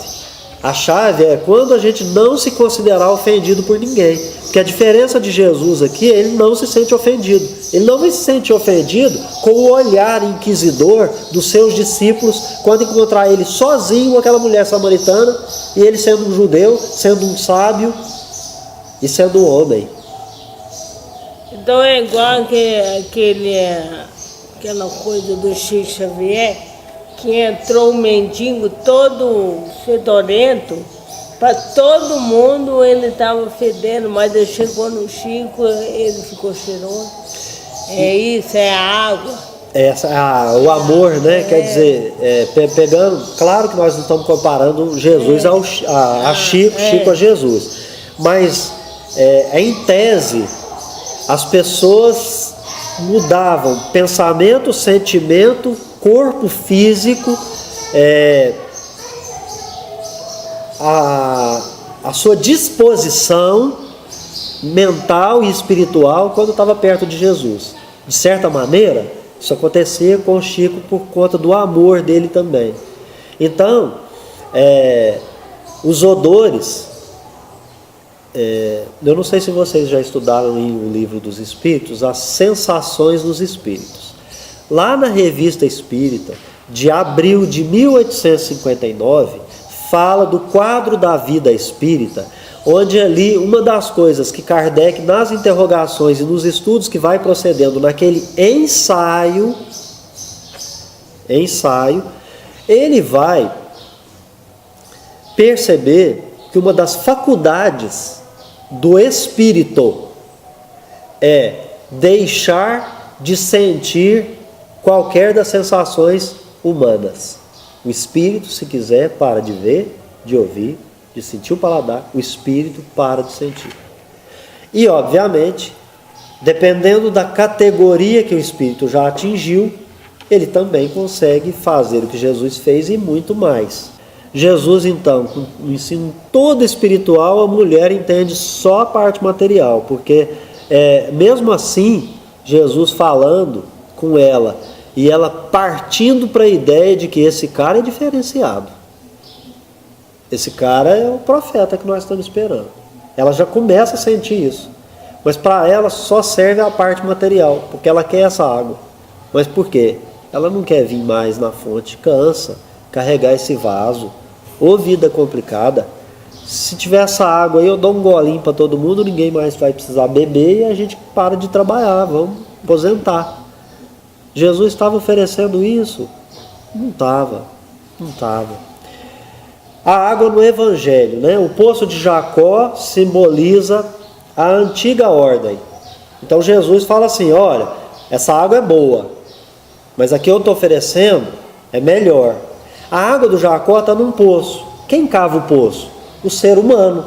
A chave é quando a gente não se considerar ofendido por ninguém. Porque a diferença de Jesus aqui, ele não se sente ofendido. Ele não se sente ofendido com o olhar inquisidor dos seus discípulos quando encontrar ele sozinho com aquela mulher samaritana e ele sendo um judeu, sendo um sábio e sendo um homem. Então é igual aquela coisa do Chico Xavier, que entrou um mendigo todo fedorento, para todo mundo ele estava fedendo, mas ele chegou no Chico, ele ficou cheiroso. É isso, é a água. O amor, né? Quer dizer, pegando, claro que nós não estamos comparando Jesus a Chico a Jesus, mas em tese, as pessoas mudavam pensamento, sentimento, corpo físico, a sua disposição mental e espiritual quando estava perto de Jesus. De certa maneira, isso acontecia com o Chico por conta do amor dele também. Então, os odores, eu não sei se vocês já estudaram em O Livro dos Espíritos, as sensações dos espíritos. Lá na Revista Espírita, de abril de 1859, fala do quadro da vida espírita, onde ali uma das coisas que Kardec, nas interrogações e nos estudos que vai procedendo naquele ensaio, ele vai perceber que uma das faculdades do espírito é deixar de sentir qualquer das sensações humanas. O espírito, se quiser, para de ver, de ouvir, de sentir o paladar. O espírito para de sentir. E, obviamente, dependendo da categoria que o espírito já atingiu, ele também consegue fazer o que Jesus fez e muito mais. Jesus, então, com o ensino todo espiritual, a mulher entende só a parte material, porque mesmo assim, Jesus falando com ela e ela partindo para a ideia de que esse cara é diferenciado. Esse cara é o profeta que nós estamos esperando. Ela já começa a sentir isso. Mas para ela só serve a parte material, porque ela quer essa água. Mas por quê? Ela não quer vir mais na fonte, cansa, carregar esse vaso. Ô vida complicada. Se tiver essa água aí, eu dou um golinho para todo mundo, ninguém mais vai precisar beber e a gente para de trabalhar, vamos aposentar. Jesus estava oferecendo isso? Não estava. A água no Evangelho, né? O poço de Jacó simboliza a antiga ordem. Então Jesus fala assim, olha, essa água é boa, mas a que eu estou oferecendo é melhor. A água do Jacó está num poço. Quem cava o poço? O ser humano.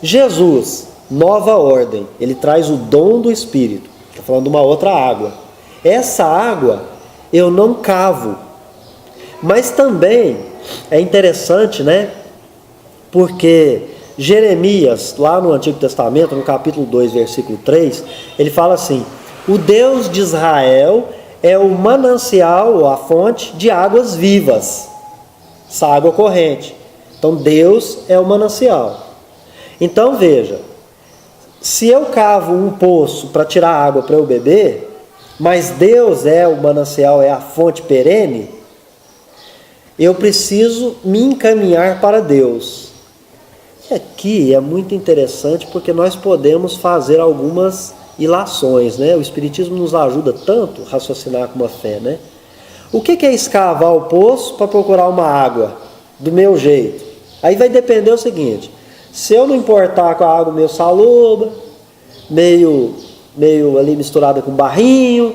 Jesus, nova ordem, ele traz o dom do Espírito. Está falando de uma outra água. Essa água eu não cavo. Mas também é interessante, né? Porque Jeremias, lá no Antigo Testamento, no capítulo 2, versículo 3, ele fala assim, o Deus de Israel é o manancial, a fonte de águas vivas, essa água corrente. Então Deus é o manancial. Então veja, se eu cavo um poço para tirar água para eu beber, mas Deus é o manancial, é a fonte perene, eu preciso me encaminhar para Deus. E aqui é muito interessante porque nós podemos fazer algumas ilações, né? O Espiritismo nos ajuda tanto a raciocinar com a fé, né? O que é escavar o poço para procurar uma água do meu jeito? Aí vai depender o seguinte, se eu não importar com a água meio saloba, meio ali misturada com barrinho,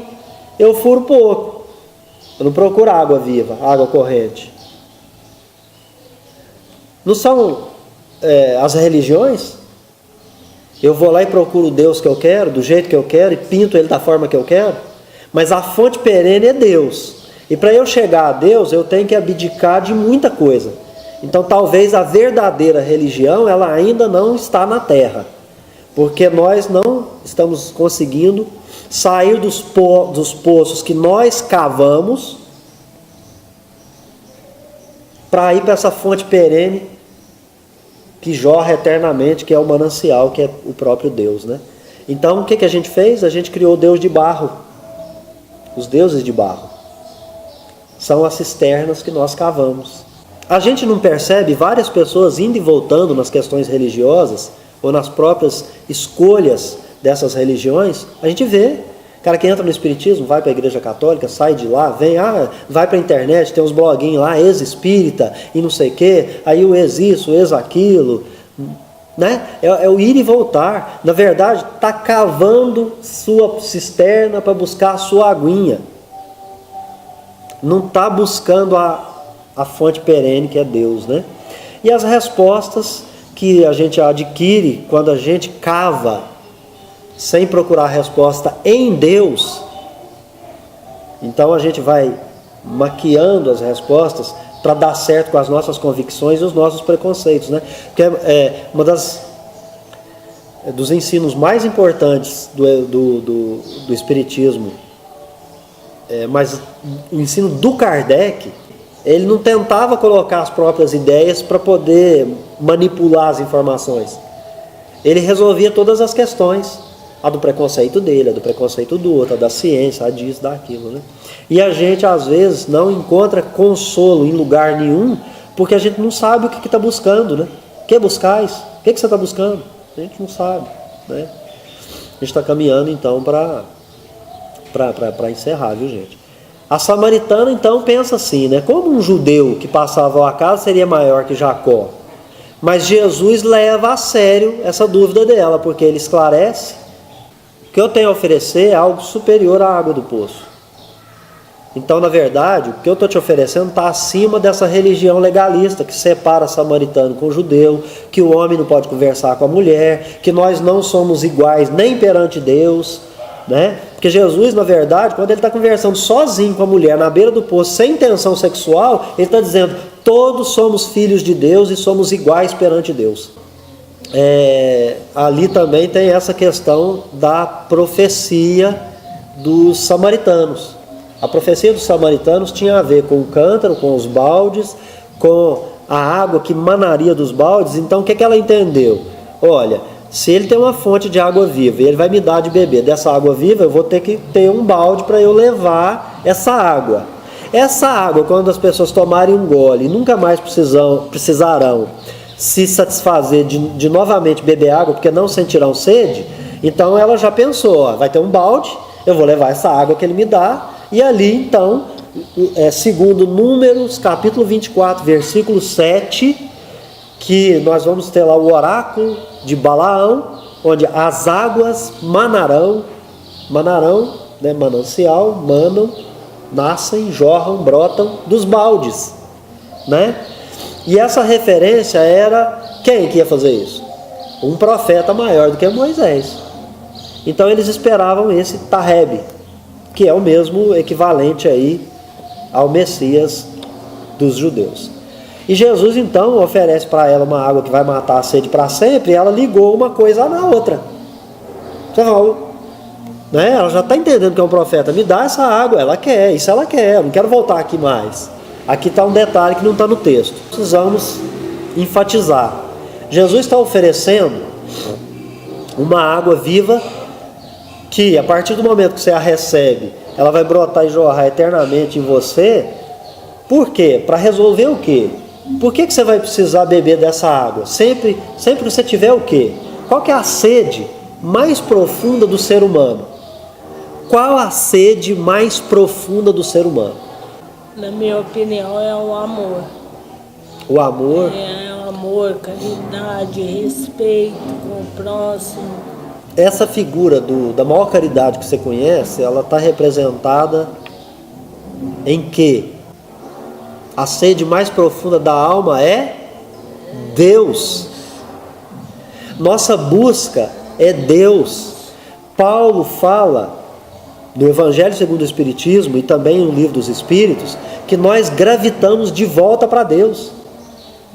eu furo pouco. Eu não procuro água viva, água corrente. Não são as religiões? Eu vou lá e procuro o Deus que eu quero, do jeito que eu quero, e pinto ele da forma que eu quero. Mas a fonte perene é Deus. E para eu chegar a Deus, eu tenho que abdicar de muita coisa. Então talvez a verdadeira religião, ela ainda não está na terra. Porque nós não estamos conseguindo sair dos poços que nós cavamos para ir para essa fonte perene que jorra eternamente, que é o manancial, que é o próprio Deus, né? Então o que a gente fez? A gente criou o Deus de barro. Os deuses de barro são as cisternas que nós cavamos. A gente não percebe várias pessoas indo e voltando nas questões religiosas ou nas próprias escolhas dessas religiões? A gente vê. O cara que entra no Espiritismo, vai para a Igreja Católica, sai de lá, vem, vai para a internet, tem uns bloguinhos lá, ex-espírita e não sei o quê, aí o ex-isso, o ex-aquilo, né? É o ir e voltar. Na verdade, está cavando sua cisterna para buscar a sua aguinha. Não está buscando a fonte perene que é Deus, né? E as respostas que a gente adquire quando a gente cava sem procurar a resposta em Deus, então a gente vai maquiando as respostas para dar certo com as nossas convicções e os nossos preconceitos, né? Porque uma dos ensinos mais importantes do Espiritismo, mas o ensino do Kardec, ele não tentava colocar as próprias ideias para poder manipular as informações. Ele resolvia todas as questões. A do preconceito dele, a do preconceito do outro, a da ciência, a disso, daquilo, né? E a gente, às vezes, não encontra consolo em lugar nenhum, porque a gente não sabe o que está buscando, né? Que buscais? O que você está buscando? A gente não sabe, né? A gente está caminhando, então, para encerrar, viu, gente? A samaritana, então, pensa assim, né? Como um judeu que passava ao acaso seria maior que Jacó? Mas Jesus leva a sério essa dúvida dela, porque ele esclarece: o que eu tenho a oferecer é algo superior à água do poço. Então, na verdade, o que eu estou te oferecendo está acima dessa religião legalista que separa samaritano com judeu, que o homem não pode conversar com a mulher, que nós não somos iguais nem perante Deus, né? Porque Jesus, na verdade, quando ele está conversando sozinho com a mulher na beira do poço, sem intenção sexual, ele está dizendo: todos somos filhos de Deus e somos iguais perante Deus. Ali também tem essa questão da profecia dos samaritanos. A profecia dos samaritanos tinha a ver com o cântaro, com os baldes, com a água que manaria dos baldes. Então o que ela entendeu? Olha, se ele tem uma fonte de água viva e ele vai me dar de beber dessa água viva, eu vou ter que ter um balde para eu levar essa água. Essa água, quando as pessoas tomarem um gole, nunca mais precisarão se satisfazer de novamente beber água, porque não sentirão sede. Então ela já pensou: ó, vai ter um balde, eu vou levar essa água que ele me dá. E ali então, segundo Números, capítulo 24, versículo 7, que nós vamos ter lá o oráculo de Balaão, onde as águas manarão, né, manancial, manam, nascem, jorram, brotam dos baldes, né? E essa referência era quem que ia fazer isso? Um profeta maior do que Moisés. Então eles esperavam esse Tareb, que é o mesmo equivalente aí ao Messias dos judeus. E Jesus então oferece para ela uma água que vai matar a sede para sempre, e ela ligou uma coisa na outra. Você falou, né? Ela já está entendendo que é um profeta. Me dá essa água, ela quer, isso ela quer, eu não quero voltar aqui mais. Aqui está um detalhe que não está no texto, precisamos enfatizar. Jesus está oferecendo uma água viva que, a partir do momento que você a recebe, ela vai brotar e jorrar eternamente em você. Por quê? Para resolver o quê? Por que você vai precisar beber dessa água? Sempre que você tiver o quê? Qual que é a sede mais profunda do ser humano? Qual a sede mais profunda do ser humano? Na minha opinião, é o amor. O amor? É o amor, caridade, respeito com o próximo. Essa figura da maior caridade que você conhece, ela está representada em que a sede mais profunda da alma é Deus. Nossa busca é Deus. Paulo fala no Evangelho segundo o Espiritismo e também no Livro dos Espíritos que nós gravitamos de volta para Deus.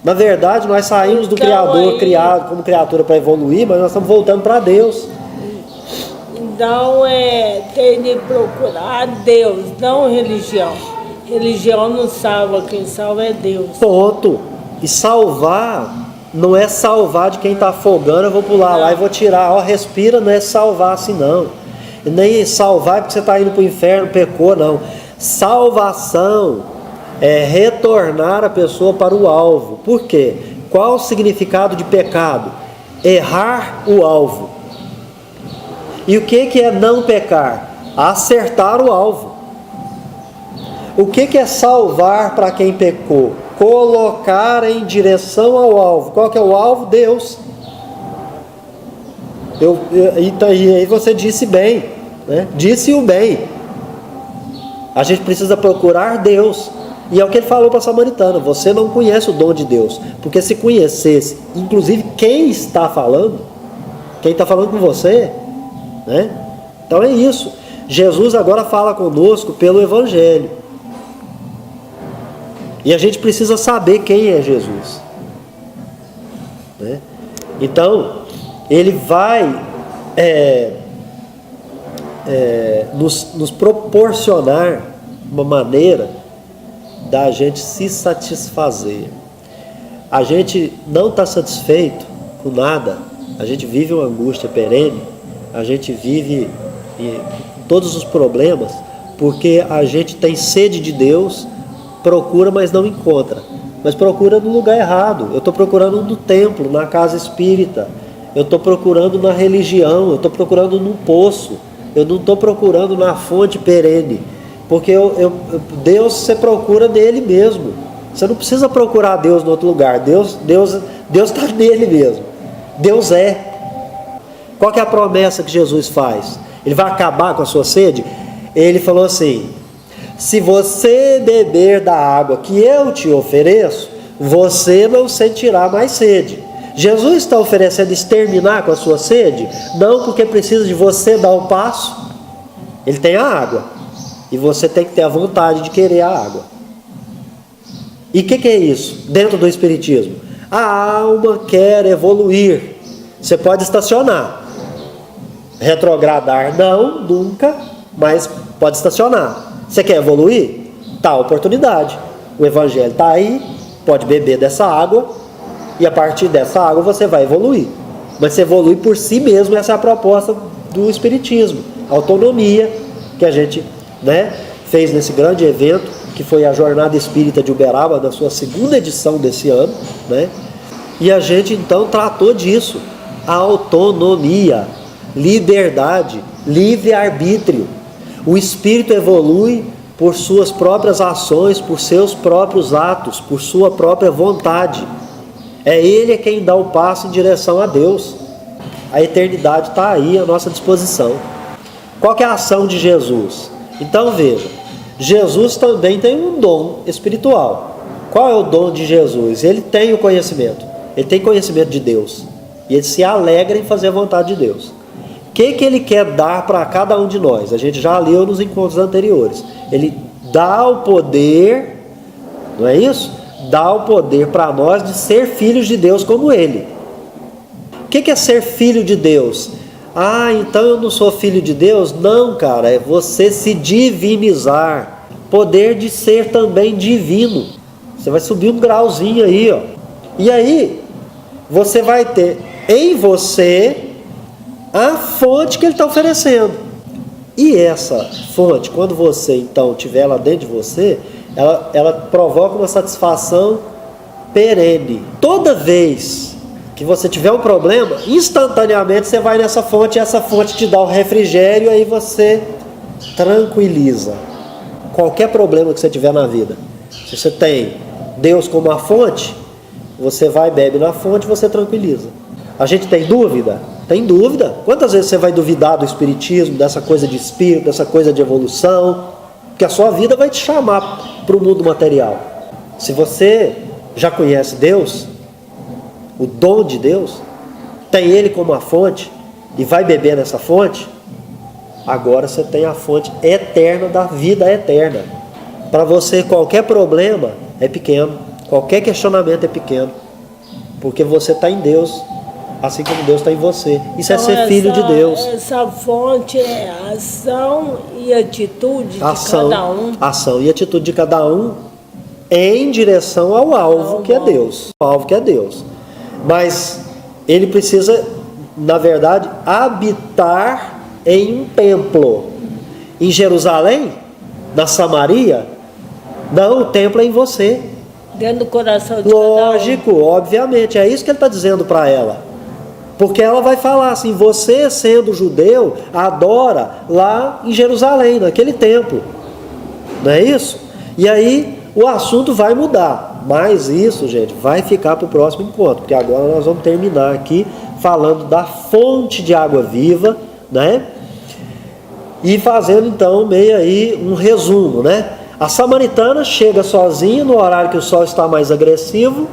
Na verdade, nós saímos do Criador, criado como criatura para evoluir, mas nós estamos voltando para Deus. Então, tem de procurar Deus, não religião. Religião não salva, quem salva é Deus. Ponto. E salvar não é salvar de quem está afogando, eu vou pular lá e vou tirar. Ó, respira, não é salvar assim não. E nem salvar porque você está indo para o inferno, pecou, não. Salvação é retornar a pessoa para o alvo. Por quê? Qual o significado de pecado? Errar o alvo. E o que é não pecar? Acertar o alvo. O que é salvar para quem pecou? Colocar em direção ao alvo. Qual que é o alvo? Deus. E aí você disse bem, né? Disse o bem. A gente precisa procurar Deus. E é o que ele falou para a samaritana: você não conhece o dom de Deus. Porque se conhecesse, inclusive quem está falando com você, né? Então é isso. Jesus agora fala conosco pelo Evangelho. E a gente precisa saber quem é Jesus, né? Então, ele vai nos proporcionar uma maneira da gente se satisfazer. A gente não está satisfeito com nada, a gente vive uma angústia perene, a gente vive todos os problemas, porque a gente tem sede de Deus, procura, mas não encontra. Mas procura no lugar errado. Eu estou procurando no templo, na casa espírita. Eu estou procurando na religião. Eu estou procurando no poço. Eu não estou procurando na fonte perene. Porque Deus você procura nele mesmo. Você não precisa procurar Deus em outro lugar. Deus Deus está nele mesmo. Deus é. Qual que é a promessa que Jesus faz? Ele vai acabar com a sua sede? Ele falou assim: se você beber da água que eu te ofereço, você não sentirá mais sede. Jesus está oferecendo exterminar com a sua sede? Não, porque precisa de você dar um passo. Ele tem a água, e você tem que ter a vontade de querer a água. E o que é isso dentro do Espiritismo? A alma quer evoluir. Você pode estacionar. Retrogradar não, nunca, mas pode estacionar. Você quer evoluir? Tá a oportunidade. O Evangelho está aí, pode beber dessa água, e a partir dessa água você vai evoluir. Mas você evolui por si mesmo. Essa é a proposta do Espiritismo. Autonomia, que a gente, fez nesse grande evento, que foi a Jornada Espírita de Uberaba, na sua segunda edição desse ano, e a gente então tratou disso. Autonomia, liberdade, livre-arbítrio. O espírito evolui por suas próprias ações, por seus próprios atos, por sua própria vontade. É ele quem dá o passo em direção a Deus. A eternidade está aí à nossa disposição. Qual que é a ação de Jesus? Então veja, Jesus também tem um dom espiritual. Qual é o dom de Jesus? Ele tem o conhecimento. Ele tem conhecimento de Deus. E ele se alegra em fazer a vontade de Deus. O que ele quer dar para cada um de nós? A gente já leu nos encontros anteriores. Ele dá o poder, não é isso? Dá o poder para nós de ser filhos de Deus como ele. O que é ser filho de Deus? Ah, então eu não sou filho de Deus? Não, cara, é você se divinizar. Poder de ser também divino. Você vai subir um grauzinho aí, ó. E aí, você vai ter em você a fonte que ele está oferecendo. E essa fonte, quando você então tiver ela dentro de você, ela provoca uma satisfação perene. Toda vez que você tiver um problema, instantaneamente você vai nessa fonte, e essa fonte te dá o refrigério, aí você tranquiliza qualquer problema que você tiver na vida. Se você tem Deus como a fonte, você vai, bebe na fonte, você tranquiliza. A gente tem dúvida? Tem dúvida. Quantas vezes você vai duvidar do Espiritismo, dessa coisa de espírito, dessa coisa de evolução? Porque a sua vida vai te chamar para o mundo material. Se você já conhece Deus, o dom de Deus, tem Ele como a fonte, e vai beber nessa fonte, agora você tem a fonte eterna da vida eterna. Para você, qualquer problema é pequeno, qualquer questionamento é pequeno, porque você está em Deus, assim como Deus está em você. Isso então, é ser filho de Deus. Essa fonte é a ação e atitude de cada um. Ação e atitude de cada um em direção ao alvo que é Deus. O alvo que é Deus. Mas ele precisa, na verdade, habitar em um templo. Em Jerusalém, na Samaria, não, o templo é em você. Dentro do coração de Lógico, cada um. Obviamente, é isso que ele está dizendo para ela. Porque ela vai falar assim: você sendo judeu, adora lá em Jerusalém, naquele templo. Não é isso? E aí o assunto vai mudar. Mas isso, gente, vai ficar para o próximo encontro. Porque agora nós vamos terminar aqui falando da fonte de água viva, né? E fazendo então meio aí um resumo, né? A samaritana chega sozinha no horário que o sol está mais agressivo,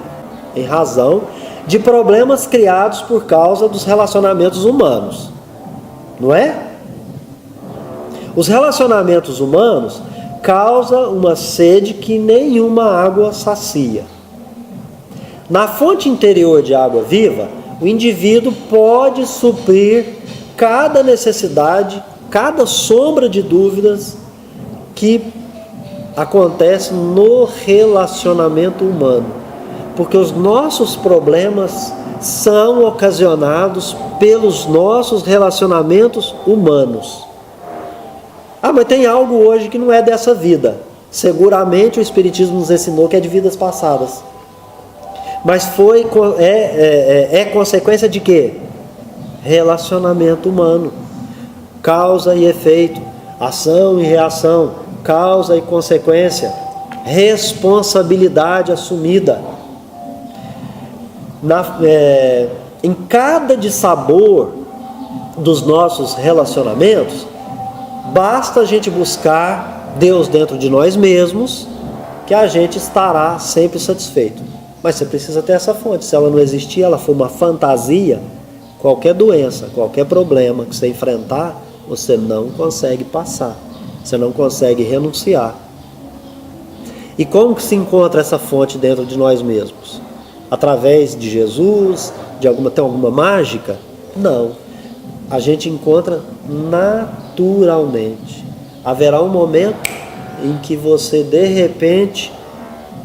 em razão de problemas criados por causa dos relacionamentos humanos, não é? Os relacionamentos humanos causam uma sede que nenhuma água sacia. Na fonte interior de água viva, o indivíduo pode suprir cada necessidade, cada sombra de dúvidas que acontece no relacionamento humano. Porque os nossos problemas são ocasionados pelos nossos relacionamentos humanos. Ah, mas tem algo hoje que não é dessa vida. Seguramente o Espiritismo nos ensinou que é de vidas passadas. Mas é consequência de quê? Relacionamento humano. Causa e efeito. Ação e reação. Causa e consequência. Responsabilidade assumida. em cada dissabor dos nossos relacionamentos, basta a gente buscar Deus dentro de nós mesmos, que a gente estará sempre satisfeito. Mas você precisa ter essa fonte. Se ela não existir, ela for uma fantasia, qualquer doença, qualquer problema que você enfrentar, você não consegue passar, você não consegue renunciar. E como que se encontra essa fonte dentro de nós mesmos? Através de Jesus? Tem alguma mágica? Não. A gente encontra naturalmente. Haverá um momento em que você de repente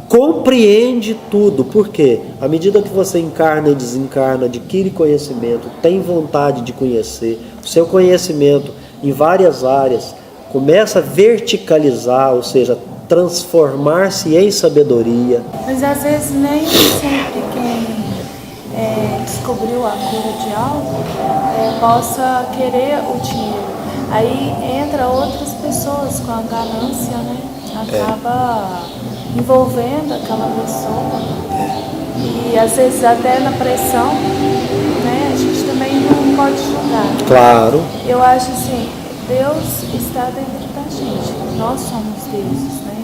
compreende tudo. Por quê? À medida que você encarna e desencarna, adquire conhecimento, tem vontade de conhecer, o seu conhecimento em várias áreas começa a verticalizar, ou seja, transformar-se em sabedoria. Mas às vezes nem sempre quem descobriu a cura de algo possa querer o dinheiro. Aí entra outras pessoas com a ganância, né? Acaba envolvendo aquela pessoa. E às vezes até na pressão, né? A gente também não pode julgar. Né? Claro. Eu acho assim, Deus está dentro da gente. Nós somos deuses, né?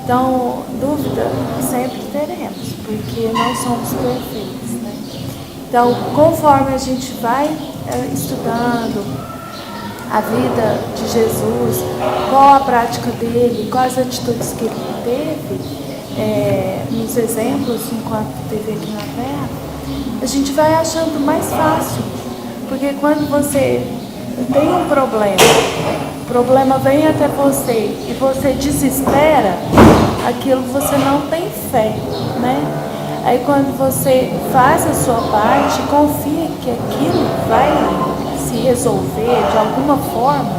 Então, dúvida sempre teremos, porque não somos perfeitos, né? Então, conforme a gente vai estudando a vida de Jesus, qual a prática dele, quais as atitudes que ele teve, nos exemplos enquanto esteve aqui na Terra, a gente vai achando mais fácil. Porque quando você tem um problema, o problema vem até você e você desespera, aquilo você não tem fé, né? Aí quando você faz a sua parte, confia que aquilo vai se resolver de alguma forma,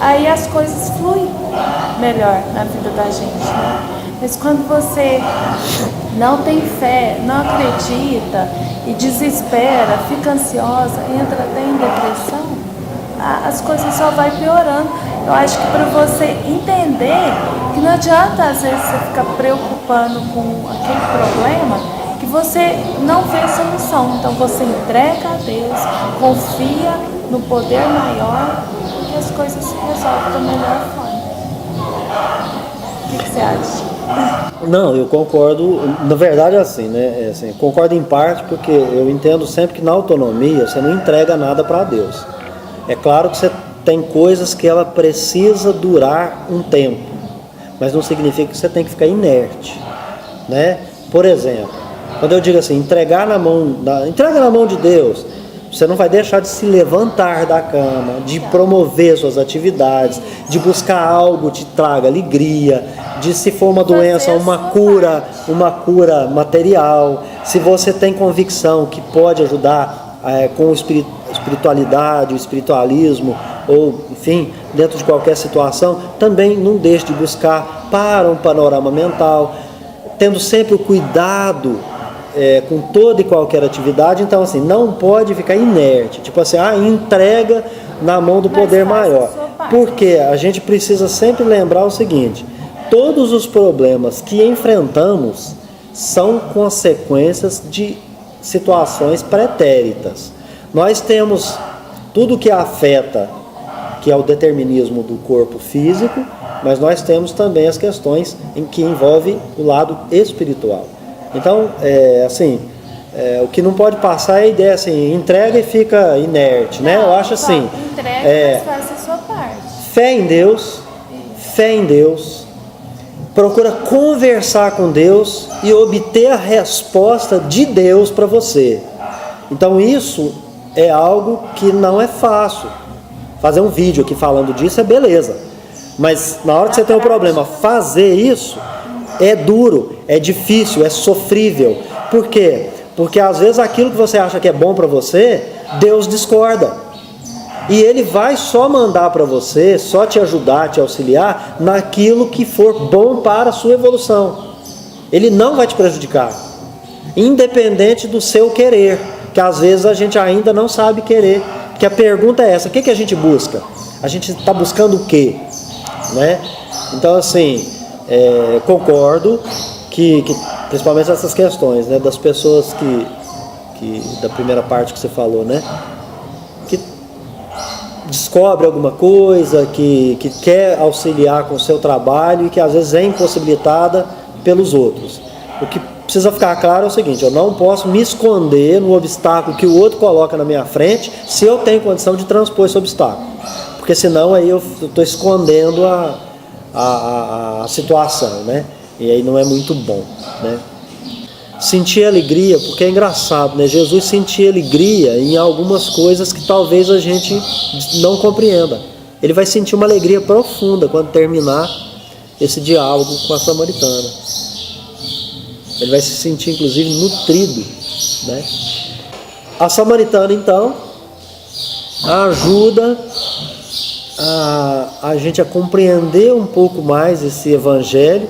aí as coisas fluem melhor na vida da gente, né? Mas quando você não tem fé, não acredita e desespera, fica ansiosa, entra até em depressão, as coisas só vai piorando. Eu acho que para você entender que não adianta às vezes você ficar preocupando com aquele problema que você não vê solução. Então você entrega a Deus, confia no poder maior, que as coisas se resolvem da melhor forma. O que você acha? Não, eu concordo. Na verdade é assim, né? Assim, concordo em parte porque eu entendo sempre que na autonomia você não entrega nada para Deus. É claro que você tem coisas que ela precisa durar um tempo, mas não significa que você tem que ficar inerte, né? Por exemplo, quando eu digo assim, entrega na mão de Deus, você não vai deixar de se levantar da cama, de promover suas atividades, de buscar algo que te traga alegria, de se for uma doença, uma cura material. Se você tem convicção que pode ajudar com espiritualidade, o espiritualismo, ou enfim, dentro de qualquer situação, também não deixe de buscar para um panorama mental, tendo sempre o cuidado com toda e qualquer atividade. Então assim, não pode ficar inerte, tipo assim, entrega na mão do poder maior, porque a gente precisa sempre lembrar o seguinte: todos os problemas que enfrentamos são consequências de situações pretéritas. Nós temos tudo que afeta, que é o determinismo do corpo físico, mas nós temos também as questões em que envolve o lado espiritual. Então, o que não pode passar é a ideia assim, entrega e fica inerte, né? Eu acho assim, entrega, mas faça a sua parte. Fé em Deus, procura conversar com Deus e obter a resposta de Deus para você. Então isso é algo que não é fácil. Fazer um vídeo aqui falando disso é beleza, mas na hora que você tem um problema, fazer isso é duro, é difícil, é sofrível. Por quê? Porque às vezes aquilo que você acha que é bom para você, Deus discorda. E Ele vai só mandar para você, só te ajudar, te auxiliar naquilo que for bom para a sua evolução. Ele não vai te prejudicar, independente do seu querer, que às vezes a gente ainda não sabe querer. Porque a pergunta é essa: o que a gente busca? A gente está buscando o quê? Né? Então assim, concordo que Principalmente essas questões, né, das pessoas da primeira parte que você falou, né, que descobre alguma coisa, que quer auxiliar com o seu trabalho e que às vezes é impossibilitada pelos outros. O que precisa ficar claro é o seguinte: eu não posso me esconder no obstáculo que o outro coloca na minha frente se eu tenho condição de transpor esse obstáculo, porque senão aí eu estou escondendo a situação, né? E aí não é muito bom, né? Sentir alegria, porque é engraçado, né? Jesus sentia alegria em algumas coisas que talvez a gente não compreenda. Ele vai sentir uma alegria profunda quando terminar esse diálogo com a samaritana. Ele vai se sentir inclusive nutrido, né? A samaritana então ajuda a gente a compreender um pouco mais esse evangelho,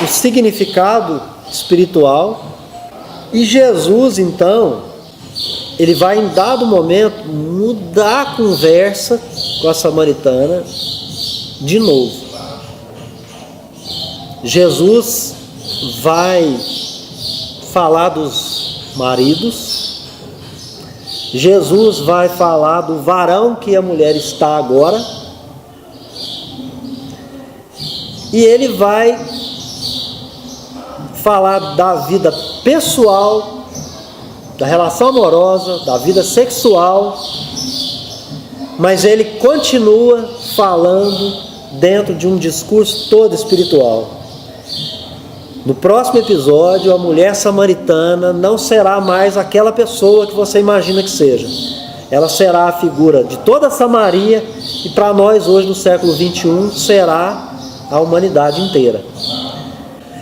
o significado espiritual. E Jesus então, ele vai em dado momento mudar a conversa com a samaritana de novo. Jesus vai falar dos maridos, Jesus vai falar do varão que a mulher está agora, e ele vai falar da vida pessoal, da relação amorosa, da vida sexual, mas ele continua falando dentro de um discurso todo espiritual. No próximo episódio, a mulher samaritana não será mais aquela pessoa que você imagina que seja. Ela será a figura de toda a Samaria e para nós hoje no século 21 será a humanidade inteira.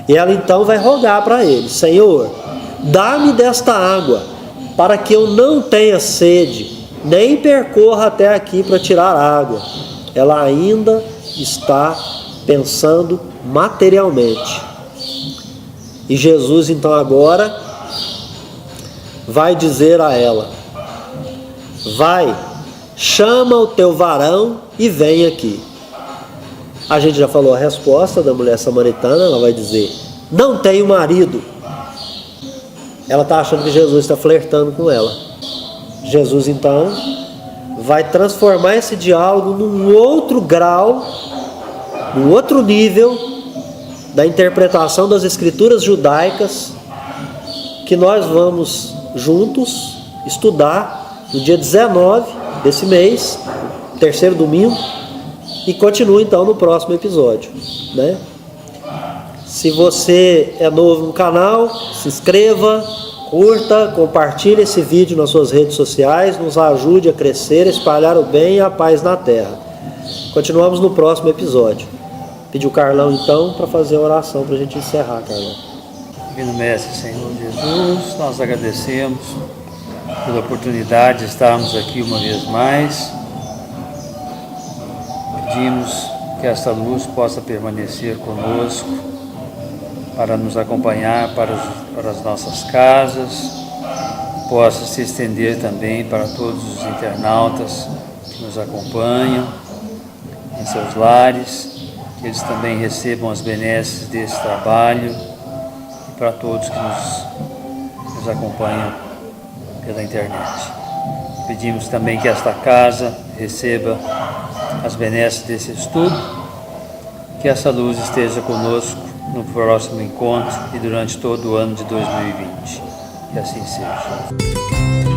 E ela então vai rogar para ele: Senhor, dá-me desta água para que eu não tenha sede, nem percorra até aqui para tirar água. Ela ainda está pensando materialmente. E Jesus então agora vai dizer a ela: vai, chama o teu varão e vem aqui. A gente já falou a resposta da mulher samaritana. Ela vai dizer: não tenho marido. Ela está achando que Jesus está flertando com ela. Jesus então vai transformar esse diálogo num outro grau, num outro nível da interpretação das escrituras judaicas, que nós vamos juntos estudar no dia 19 desse mês, terceiro domingo, e continua então no próximo episódio, né? Se você é novo no canal, se inscreva, curta, compartilhe esse vídeo nas suas redes sociais, nos ajude a crescer, espalhar o bem e a paz na terra. Continuamos no próximo episódio. Pedir o Carlão então para fazer a oração para a gente encerrar, Carlão. Divino Mestre, Senhor Jesus, nós agradecemos pela oportunidade de estarmos aqui uma vez mais. Pedimos que esta luz possa permanecer conosco, para nos acompanhar para as nossas casas, possa se estender também para todos os internautas que nos acompanham em seus lares, que eles também recebam as benesses desse trabalho, e para todos que nos acompanham pela internet. Pedimos também que esta casa receba as benesses desse estudo, que essa luz esteja conosco no próximo encontro e durante todo o ano de 2020. Que assim seja.